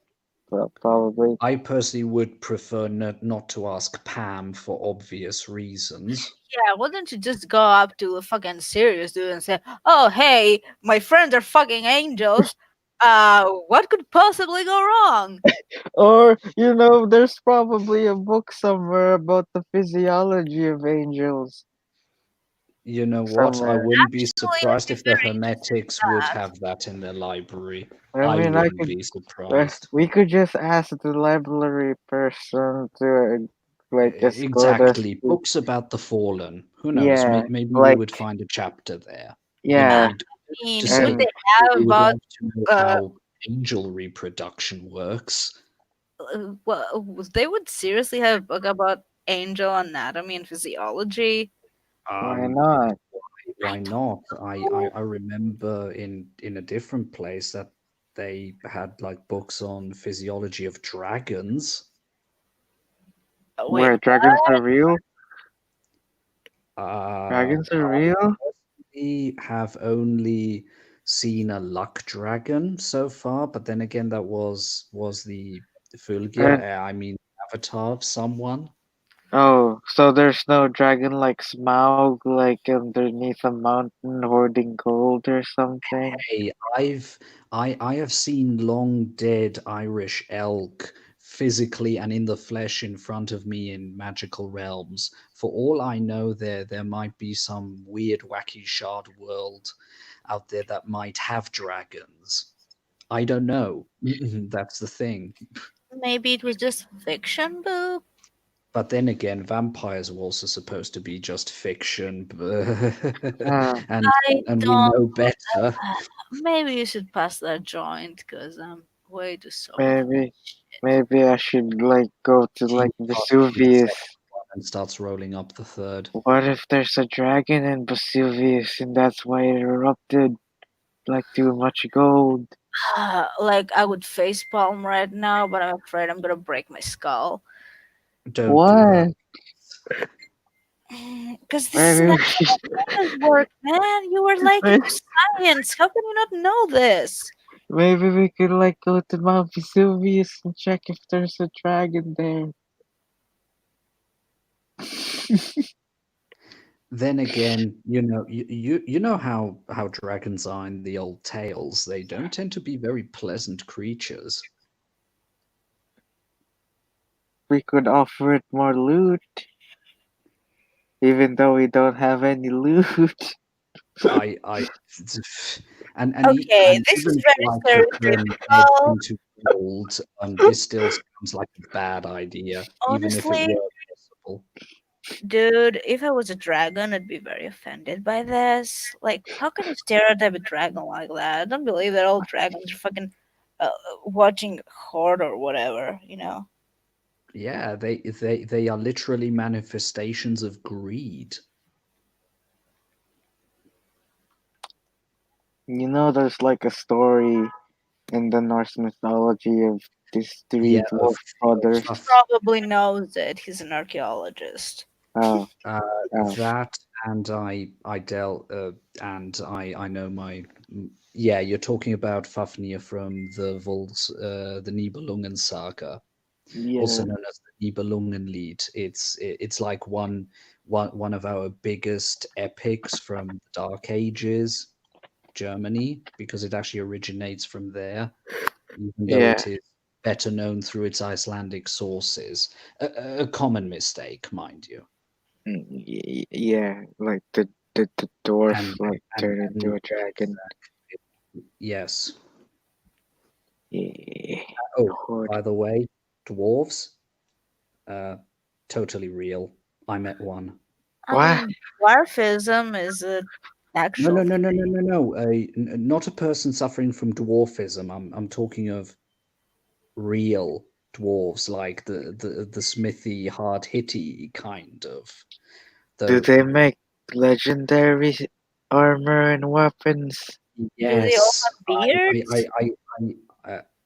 Probably. I personally would prefer not to ask Pam for obvious reasons. Yeah, why don't you just go up to a fucking serious dude and say, "Oh, hey, my friends are fucking angels. What could possibly go wrong?" Or there's probably a book somewhere about the physiology of angels You know what? I somewhere. wouldn't be Actually, I'd surprised be if the very interested in Hermetics would that. have that in their library. I I mean, I wouldn't could. be surprised. We could just ask the library person to like escort us. Exactly. Books about the fallen. Who knows? Yeah, Maybe we like would find a chapter there. You know, yeah, I mean, just would saying, and they have we would about like to know uh, how angel reproduction works. they would seriously have a book about angel anatomy and physiology? why Um, not? I why don't not? know. I remember in a different place that they had like books on physiology of dragons. Wait, Where dragons are real? Dragons are I real? personally have only seen a luck dragon so far, but then again, that was the Fulgia, And I mean avatar of someone. oh, so there's no dragon like Smaug like underneath a mountain hoarding gold or something? Hey, I have seen long dead Irish elk physically and in the flesh in front of me in magical realms. For all I know, there might be some weird, wacky shard world out there that might have dragons. I don't know. That's the thing. maybe it was just fiction book. But then again, vampires are also supposed to be just fiction, Uh, and I and we don't. know better. Maybe you should pass that joint because I'm way too sober for maybe this shit. maybe I should like go to He like passes you the Vesuvius. second one and starts rolling up the third. What if there's a dragon in Vesuvius and that's why it erupted? Like too much gold. Like I would face palm right now, but I'm afraid I'm gonna break my skull. Don't do that. What? Because this is Maybe not we should. how it work, man. You were like may- into science. How can you not know this? Maybe we could like go to Mount Vesuvius and check if there's a dragon there. Then again, you know how dragons are in the old tales. They don't tend to be very pleasant creatures. We could offer it more loot, even though we don't have any loot. I Okay, and this even is if very you like to turn eggs stereotypical. into gold, this still sounds like a bad idea, even if it Honestly, were possible. dude, if I was a dragon, I'd be very offended by this. Like, how can you stereotype a dragon like that? I don't believe that all dragons are fucking watching Horde or whatever, you know? Yeah, they are literally manifestations of greed. You know, there's like a story in the Norse mythology of these three Yeah, dwarf of brothers. He probably knows it. He's an archaeologist. Oh, Uh, oh, that and I dealt and I know my yeah, you're talking about Fafnir from the Nibelungen saga, also yeah, known as the Nibelungenlied. It's like one of our biggest epics from the Dark Ages, Germany, because it actually originates from there, even though yeah, it is better known through its Icelandic sources. A common mistake, mind you. yeah. Like the dwarf And like turned into and a dragon. yes. Yeah, Oh, horde. by the way, dwarves, uh, totally real. I met one. I What? mean, dwarfism is an No, no, actual no, no, no, thing. no, no. Not a person suffering from dwarfism. I'm talking of real dwarves, like the smithy, hard hitty kind of. Do The they make legendary armor and weapons? Do they all yes, have beards?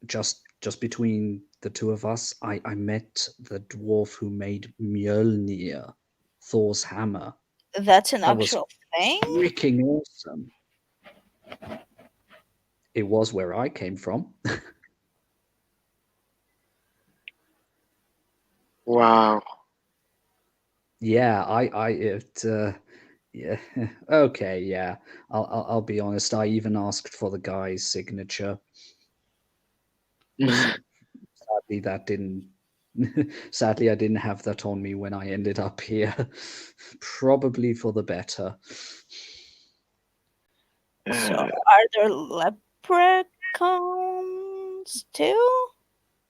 just between the two of us, I met the dwarf who made Mjolnir, Thor's hammer. That's an That was actual thing? freaking awesome. It was where I came from. Wow. Yeah, yeah, okay, yeah. I'll be honest. I even asked for the guy's signature. Sadly, that didn't. Sadly, I didn't have that on me when I ended up here. Probably for the better. So, Uh, are there leprechauns too?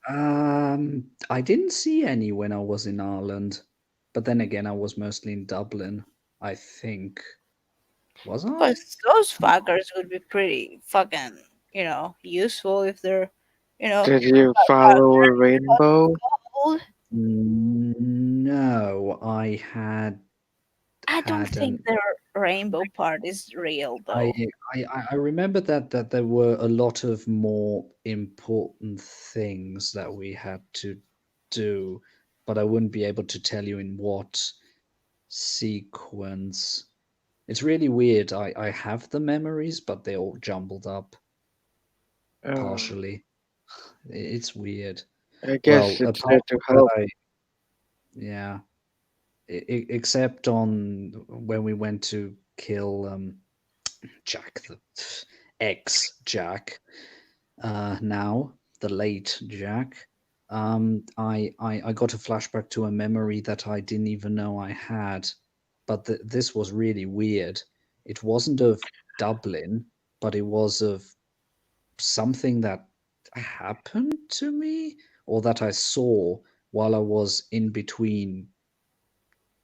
I didn't see any when I was in Ireland, but then again, I was mostly in Dublin. I think. Was I? Because those fuckers would be pretty fucking, useful if they're, you know, did you uh, follow a rainbow? gold. No, I I don't had think an their rainbow part is real I, though. I remember that there were a lot of more important things that we had to do, but I wouldn't be able to tell you in what sequence. It's really weird. I have the memories, but they're all jumbled up Uh, partially. It's weird. I guess Well, it's there apart to from that, help. yeah, except on when we went to kill Jack, the ex Jack, now the late Jack. I got a flashback to a memory that I didn't even know I had, but this was really weird. It wasn't of Dublin, but it was of something that happened to me or that I saw while I was in between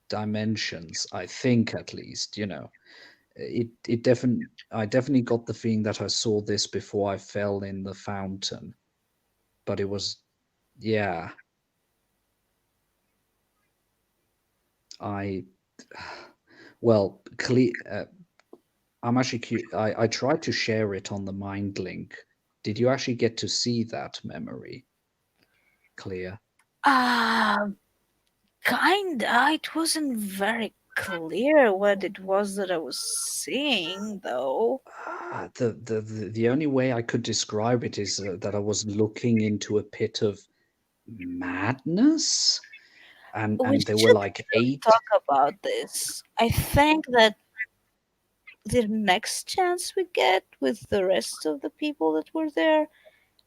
dimensions. I think, at least, it definitely I definitely got the feeling that I saw this before I fell in the fountain, but it was yeah. I well, I'm actually I tried to share it on the mind link. Did you actually get to see that memory clear? Ah, kinda. It wasn't very clear what it was that I was seeing though. The only way I could describe it is that I was looking into a pit of madness, We and there were should like still eight. talk about this. I think that the next chance we get with the rest of the people that were there,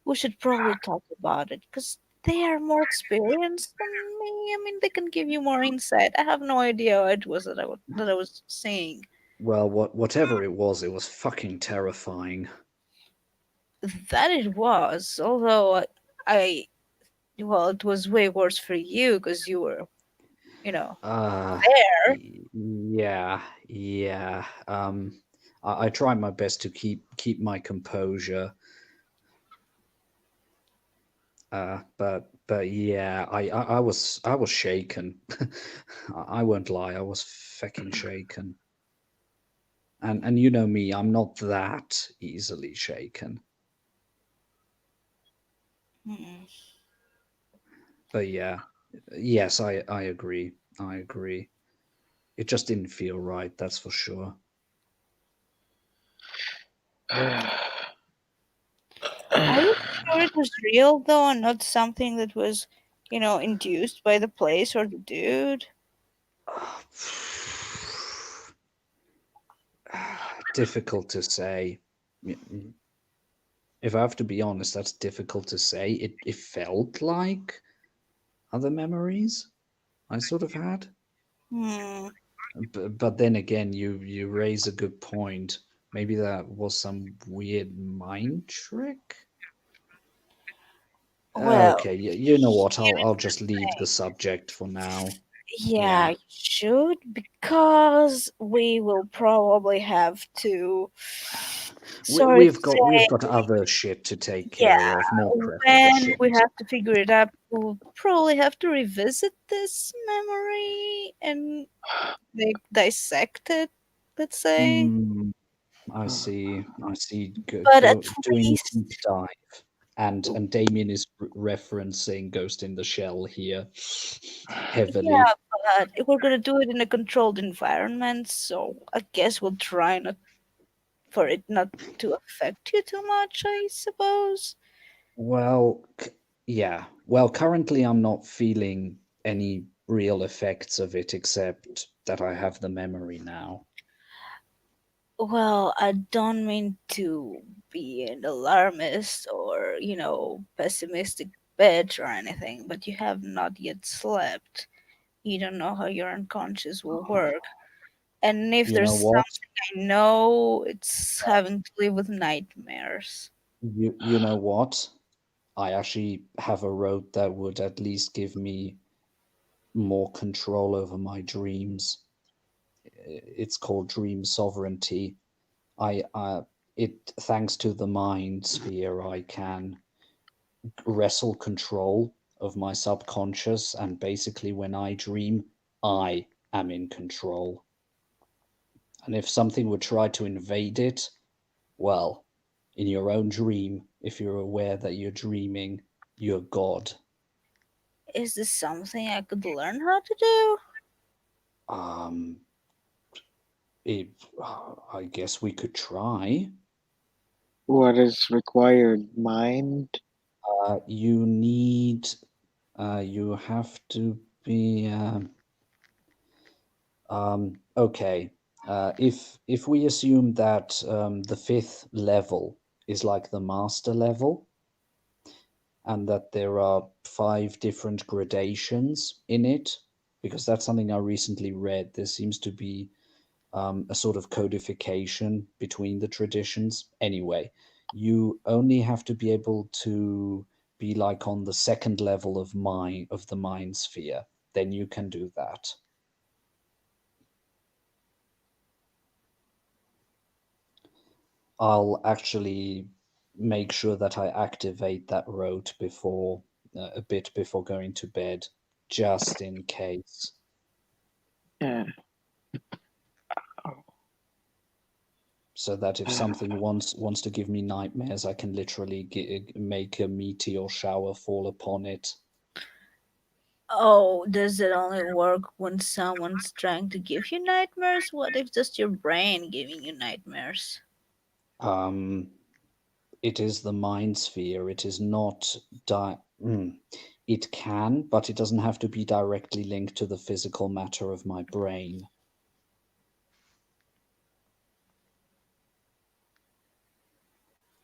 we should probably talk about it because they are more experienced than me. I mean, they can give you more insight. I have no idea what it was that I was seeing. Well, whatever it was fucking terrifying. That it was. Although I, well, it was way worse for you because you were, you know, Uh, there. yeah, yeah. I try my best to keep my composure. But yeah, I was shaken. I won't lie, I was fucking shaken. And you know me, I'm not that easily shaken. Hmm. But yeah, yes, I agree. I agree. It just didn't feel right, that's for sure. Are you sure it was real though, and not something that was, induced by the place or the dude? Difficult to say. If I have to be honest, that's difficult to say. It felt like other memories I sort of had. Hmm. But then again, you raise a good point. Maybe that was some weird mind trick. Well, Okay, you know what? I'll just leave the subject for now. yeah, Yeah, you should, because we will probably have to. Sorry to we've got say, other shit to take care yeah, of, more pressing when we shit. have to figure it out, we'll probably have to revisit this memory and dissect it, let's say. Mm, I see. I see. But at Go doing a least, deep dive, and Damien is referencing Ghost in the Shell here heavily. yeah, but if we're gonna do it in a controlled environment, so I guess we'll try not for it not to affect you too much, I suppose. Well, yeah. Well, currently I'm not feeling any real effects of it except that I have the memory now. Well, I don't mean to be an alarmist or, pessimistic bitch or anything, but you have not yet slept. You don't know how your unconscious will work. And if You know there's what? something I know, it's having to live with nightmares. You know what? I actually have a road that would at least give me more control over my dreams. It's called dream sovereignty. I it thanks to the mind sphere I can wrestle control of my subconscious, and basically when I dream I am in control, and if something would try to invade it, well, in your own dream, if you're aware that you're dreaming, you're god. Is this something I could learn how to do? um it, I guess we could try. What is required? Mind? You need you have to be okay. If we assume that the fifth level is like the master level, and that there are five different gradations in it, because that's something I recently read. There seems to be a sort of codification between the traditions. Anyway, you only have to be able to be like on the second level of the mind sphere. Then you can do that. I'll actually make sure that I activate that rote before a bit before going to bed, just in case. Yeah. So that if something wants to give me nightmares, I can literally make a meteor shower fall upon it. Oh, does it only work when someone's trying to give you nightmares? What if just your brain giving you nightmares? Um, it is the mind sphere. It is not it can, but it doesn't have to be directly linked to the physical matter of my brain.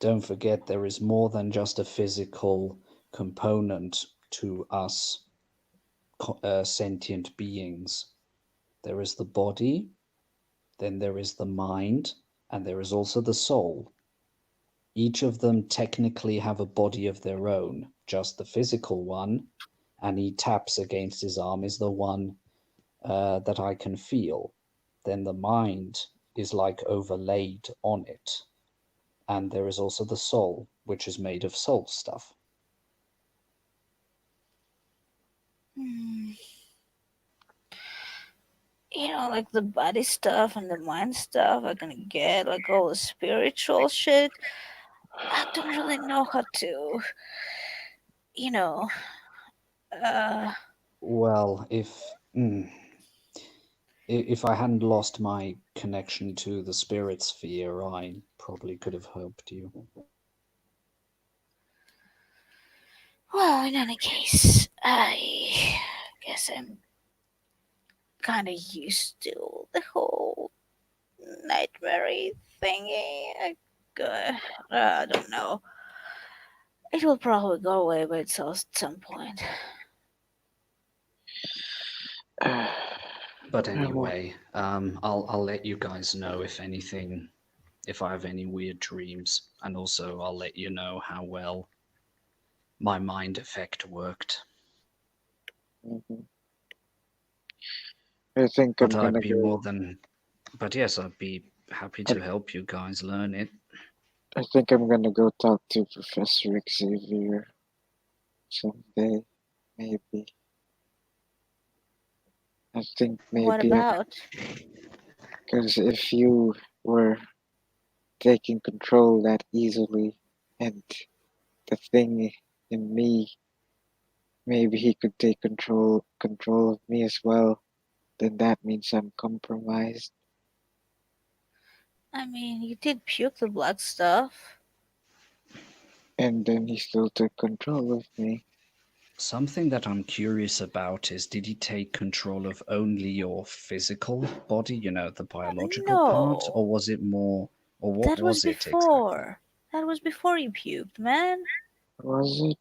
Don't forget, there is more than just a physical component to us sentient beings. There is the body, Then there is the mind, and there is also the soul. Each of them technically have a body of their own, just the physical one, and he taps against his arm is the one that I can feel. Then the mind is like overlaid on it. And there is also the soul, which is made of soul stuff. Hmm. Like the body stuff and the mind stuff, I can get like all the spiritual shit. I don't really know how to, you know, uh, Well, if I hadn't lost my connection to the spirit sphere, I probably could have helped you. well, in any case, I guess I'm kind of used to the whole nightmare thingy. I don't know. It will probably go away by itself at some point. But I will- anyway, I'll let you guys know if anything, if I have any weird dreams, and also I'll let you know how well my mind effect worked. Mhm. I think I'm But I'd gonna be go. more than, but yes, I'd be happy I, to help you guys learn it. I think I'm gonna go talk to Professor Xavier someday, maybe. I think What maybe about? because if you were taking control that easily, and the thing in me, maybe he could take control of me as well. Then that means I'm compromised. I mean, you did puke the blood stuff. And then he still took control of me. Something that I'm curious about is, did he take control of only your physical body, the biological part, No, or was it more, or what that was was it exactly? before. That was before you puked, man. Was it?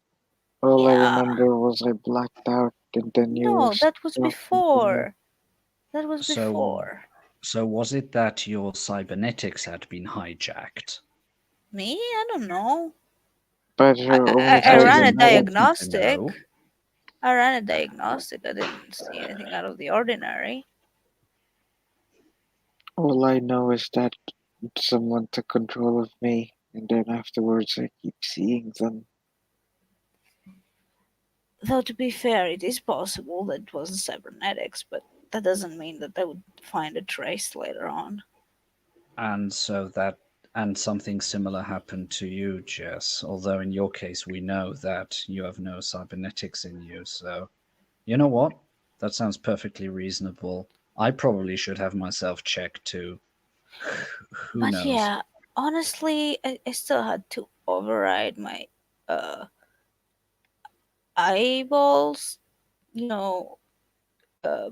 All I Yeah. remember was I blacked out, and then you were No, that was talking to me. before. That was So, before. so was it that your cybernetics had been hijacked? Me? I don't know. But I, her I, only I That is ran a cybernetic, important to diagnostic. know. I ran a diagnostic. I didn't see anything out of the ordinary. all I know is that someone took control of me, and then afterwards I keep seeing them. Though, to be fair, it is possible that it wasn't cybernetics, but that doesn't mean that they would find a trace later on. And so that, and something similar happened to you, Jess. Although in your case, we know that you have no cybernetics in you. So, you know what? That sounds perfectly reasonable. I probably should have myself checked too. Who But knows? yeah, honestly, I still had to override my uh, eyeballs, you know,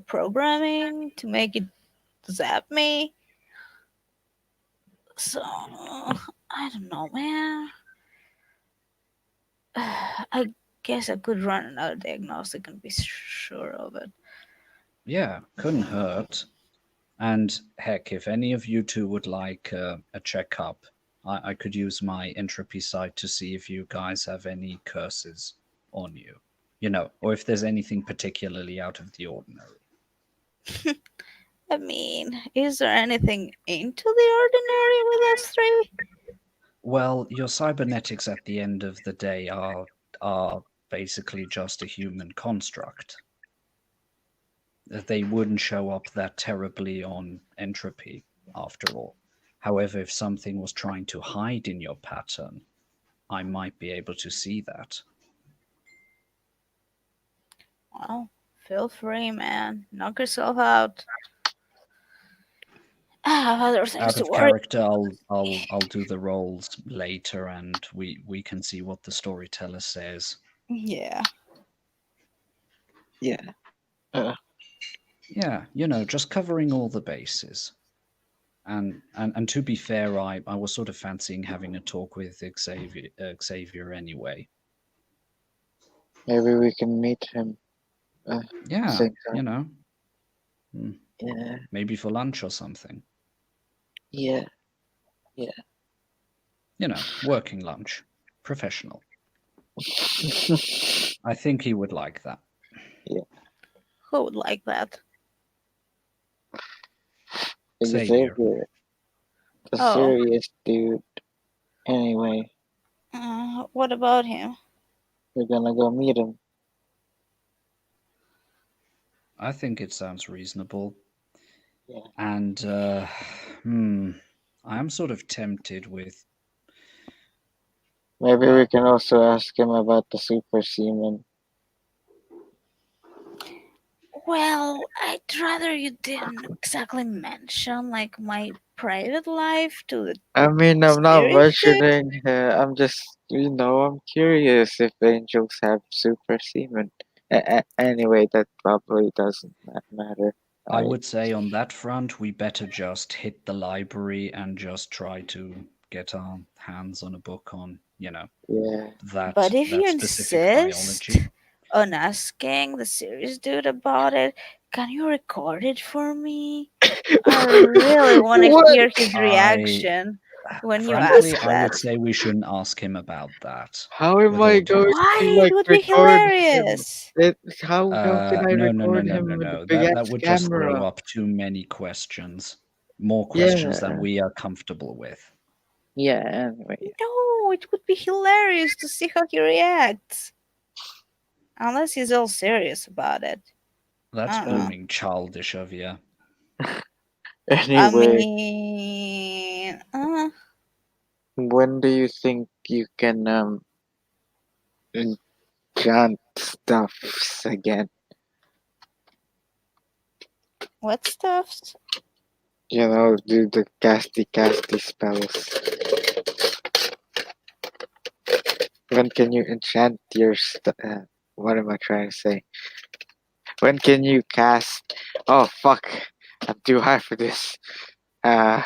programming to make it zap me. So, I don't know, man. I guess I could run another diagnostic and be sure of it. Yeah, couldn't hurt. And heck, if any of you two would like a checkup, I could use my entropy site to see if you guys have any curses on you, or if there's anything particularly out of the ordinary. I mean, is there anything into the ordinary with us three? Well, your cybernetics at the end of the day are basically just a human construct. They wouldn't show up that terribly on entropy, after all. However, if something was trying to hide in your pattern, I might be able to see that. Well, feel free, man. Knock yourself out. I have other things Out to of worry. character, I'll do the rolls later, and we can see what the storyteller says. Yeah. Yeah. Uh, Yeah, just covering all the bases. And to be fair, I was sort of fancying having a talk with Xavier anyway. maybe we can meet him. Yeah, Same time. mm, Yeah. maybe for lunch or something. Yeah. You know, working lunch, professional. I think he would like that. Who would like that? Xavier. Xavier, the Oh, serious dude. Anyway, what about him? we're gonna go meet him. I think it sounds reasonable. Yeah. And I am sort of tempted with. Maybe we Well, can also ask him about the super semen. Well, I'd rather you didn't exactly mention like my private life to the I mean, I'm not serious dude. mentioning. I'm just, I'm curious if angels have super semen. Anyway, that probably doesn't matter. I I would say on that front, we better just hit the library and just try to get our hands on a book on, yeah. But if you that specific insist biology. on asking the serious dude about it, can you record it for me? I really want to What? hear his I, reaction when you ask frankly, I that. would say we shouldn't ask him about that. How am With I all due going Why? to respect. It like would be record him? hilarious. How can I No, no, no, record no, him no, with a no. big That ass would just throw camera? up too many questions, more questions than Yeah. we are comfortable with. Yeah. Anyway. No, it would be hilarious to see how he reacts. Unless he's all serious about it. That's Uh-uh. blooming childish of you. I Anyway, mean, when do you think you can enchant stuffs again? what stuffs? Do the casty spells. When can you enchant your what am I trying to say? When can you cast? Oh fuck! I'm too high for this. Uh,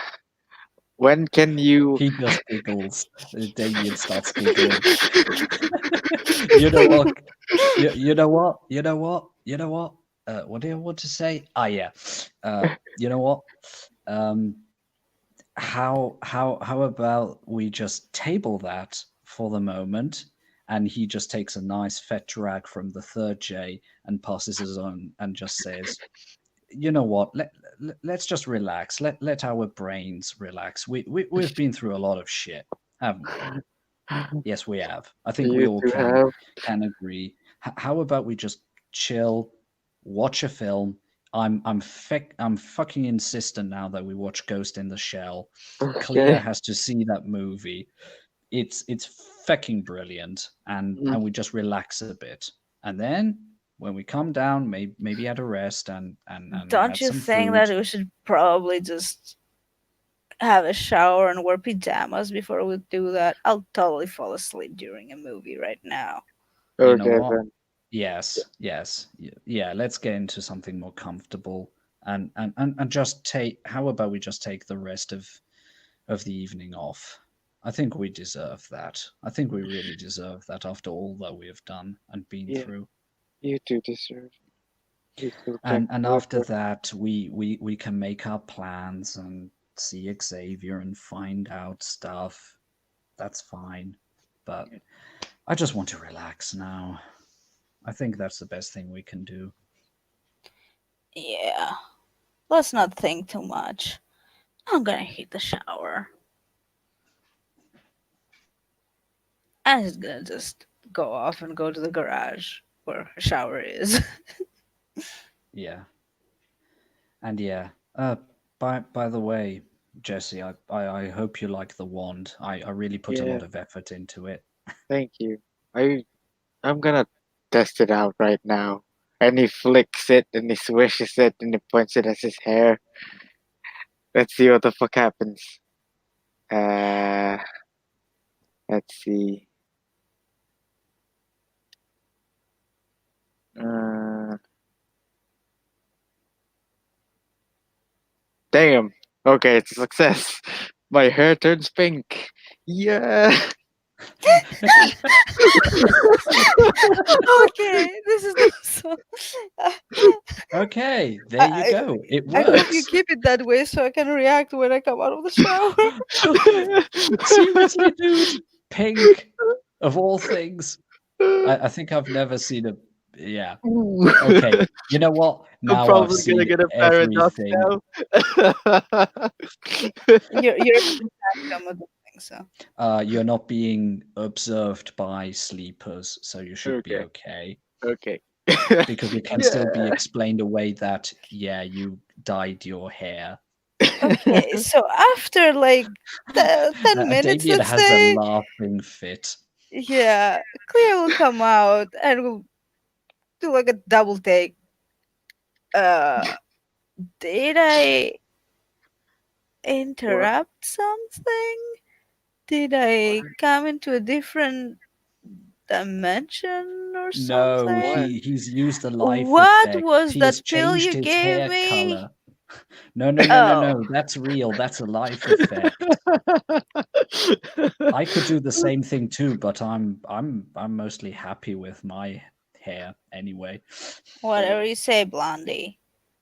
when can you? He just giggles. Damien starts giggling. You know what? You know what? You know what? You know what? What do I want to say? Ah, yeah. You know what? Um, how about we just table that for the moment, and he just takes a nice fat drag from the third J and passes his on, and just says, "You know what? Let's just relax. Let our brains relax. We've been through a lot of shit, haven't we? Yes, we have. I think we You all two have. can agree. How about we just chill, watch a film? I'm fucking insistent now that we watch Ghost in the Shell. Clea Okay. has to see that movie. It's fucking brilliant, Mm, and we just relax a bit, and then when we come down, maybe had a rest and Don't had you some think food. that we should probably just have a shower and wear pajamas before we do that? I'll totally fall asleep during a movie right now. You know okay what? then. Yes, yeah. Let's get into something more comfortable, and just take. How about we just take the rest of the evening off? I think we deserve that. I think we really deserve that after all that we have done and been Yeah, through. you two deserve. You two can And after deliver. that, we can make our plans and see Xavier and find out stuff. That's fine, but I just want to relax now. I think that's the best thing we can do. Yeah, let's not think too much. I'm gonna hit the shower. I'm just gonna just go off and go to the garage where a shower is. Yeah. And yeah, by the way, Jesse, I hope you like the wand. I really put a Yeah, lot of effort into it. thank you. I'm gonna test it out right now. And he flicks it and he swishes it and he points it at his hair. Let's see what the fuck happens. Uh, let's see. Uh, damn. Okay, it's a success. My hair turns pink. Yeah. Okay, this is not so. Okay, there you I, go. It I hope you works. keep it that way so I can react when I come out of the shower. Seriously, dude. Pink, of all things. I think I've never seen a. Yeah. Okay. You know what? I'm Now I've probably gonna seen get a paradox everything. now. You're some of the things, so You're not being observed by sleepers, so you should be Okay, okay. okay. Because it can still be Yeah. explained away that, yeah, you dyed your hair. okay. So after like 10 minutes, Damien let's has a say, laughing fit. yeah, Clea will come out and will do like a double take. Uh, did I What? interrupt something? Did I come into a different dimension or No, something? What? he's used a life What effect. was He has that pill changed you his gave hair me? color. No, no, no, no, Oh, no. That's real. That's a life effect. I could do the same thing too, but I'm mostly happy with my hair anyway. whatever you say, Blondie.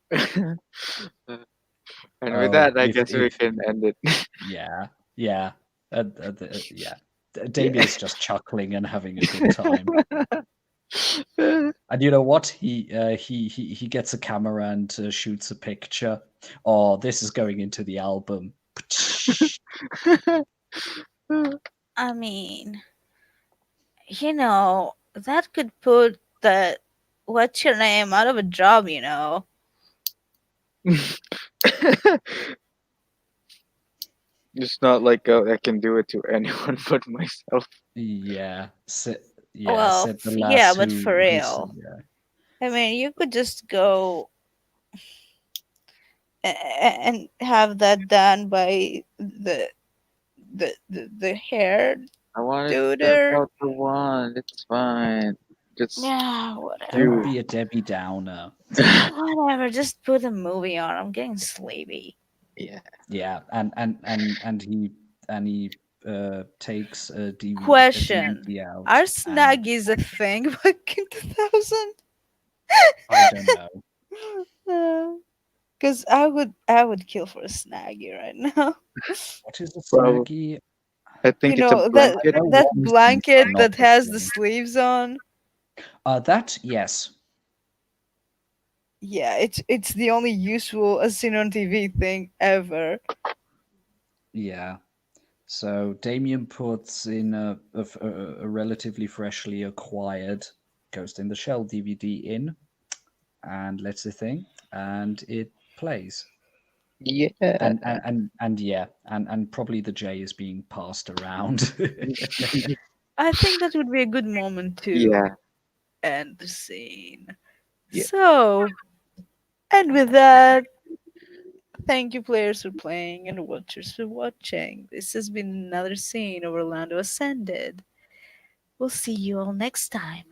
And with Oh, that, I guess we if can end it. yeah, yeah, yeah. Yeah. Damien's just chuckling and having a good time. And you know what? He gets a camera and shoots a picture. Oh, this is going into the album. I mean, that could put the what's your name out of a job. It's not like I can do it to anyone but myself. Yeah, yeah, Well, said the yeah, lass but for who said, real. yeah. I mean, you could just go and have that done by the hair I wanted to duder. about the one. It's fine. Just Yeah, Don't whatever. be a Debbie Downer. Whatever, just put a movie on. I'm getting sleepy. yeah. Yeah, and he takes a Question. DVD out, Are and snuggies a thing back in 2000? I don't know Because I would kill for a snaggy right now. what is a Well, snuggie. I You think it's a know that blanket. I know that one thing, but blanket not that the has the thing. sleeves on. That yes, Yeah, it's the only useful as seen on TV thing ever. yeah. So Damien puts in a relatively freshly acquired Ghost in the Shell DVD in, and lets the thing, and it plays. Yeah. And yeah, and probably the J is being passed around. I think that would be a good moment to Yeah. end the scene. Yeah. So, and with that, thank you, players, for playing and watchers for watching. This has been another scene of Orlando Ascended. We'll see you all next time.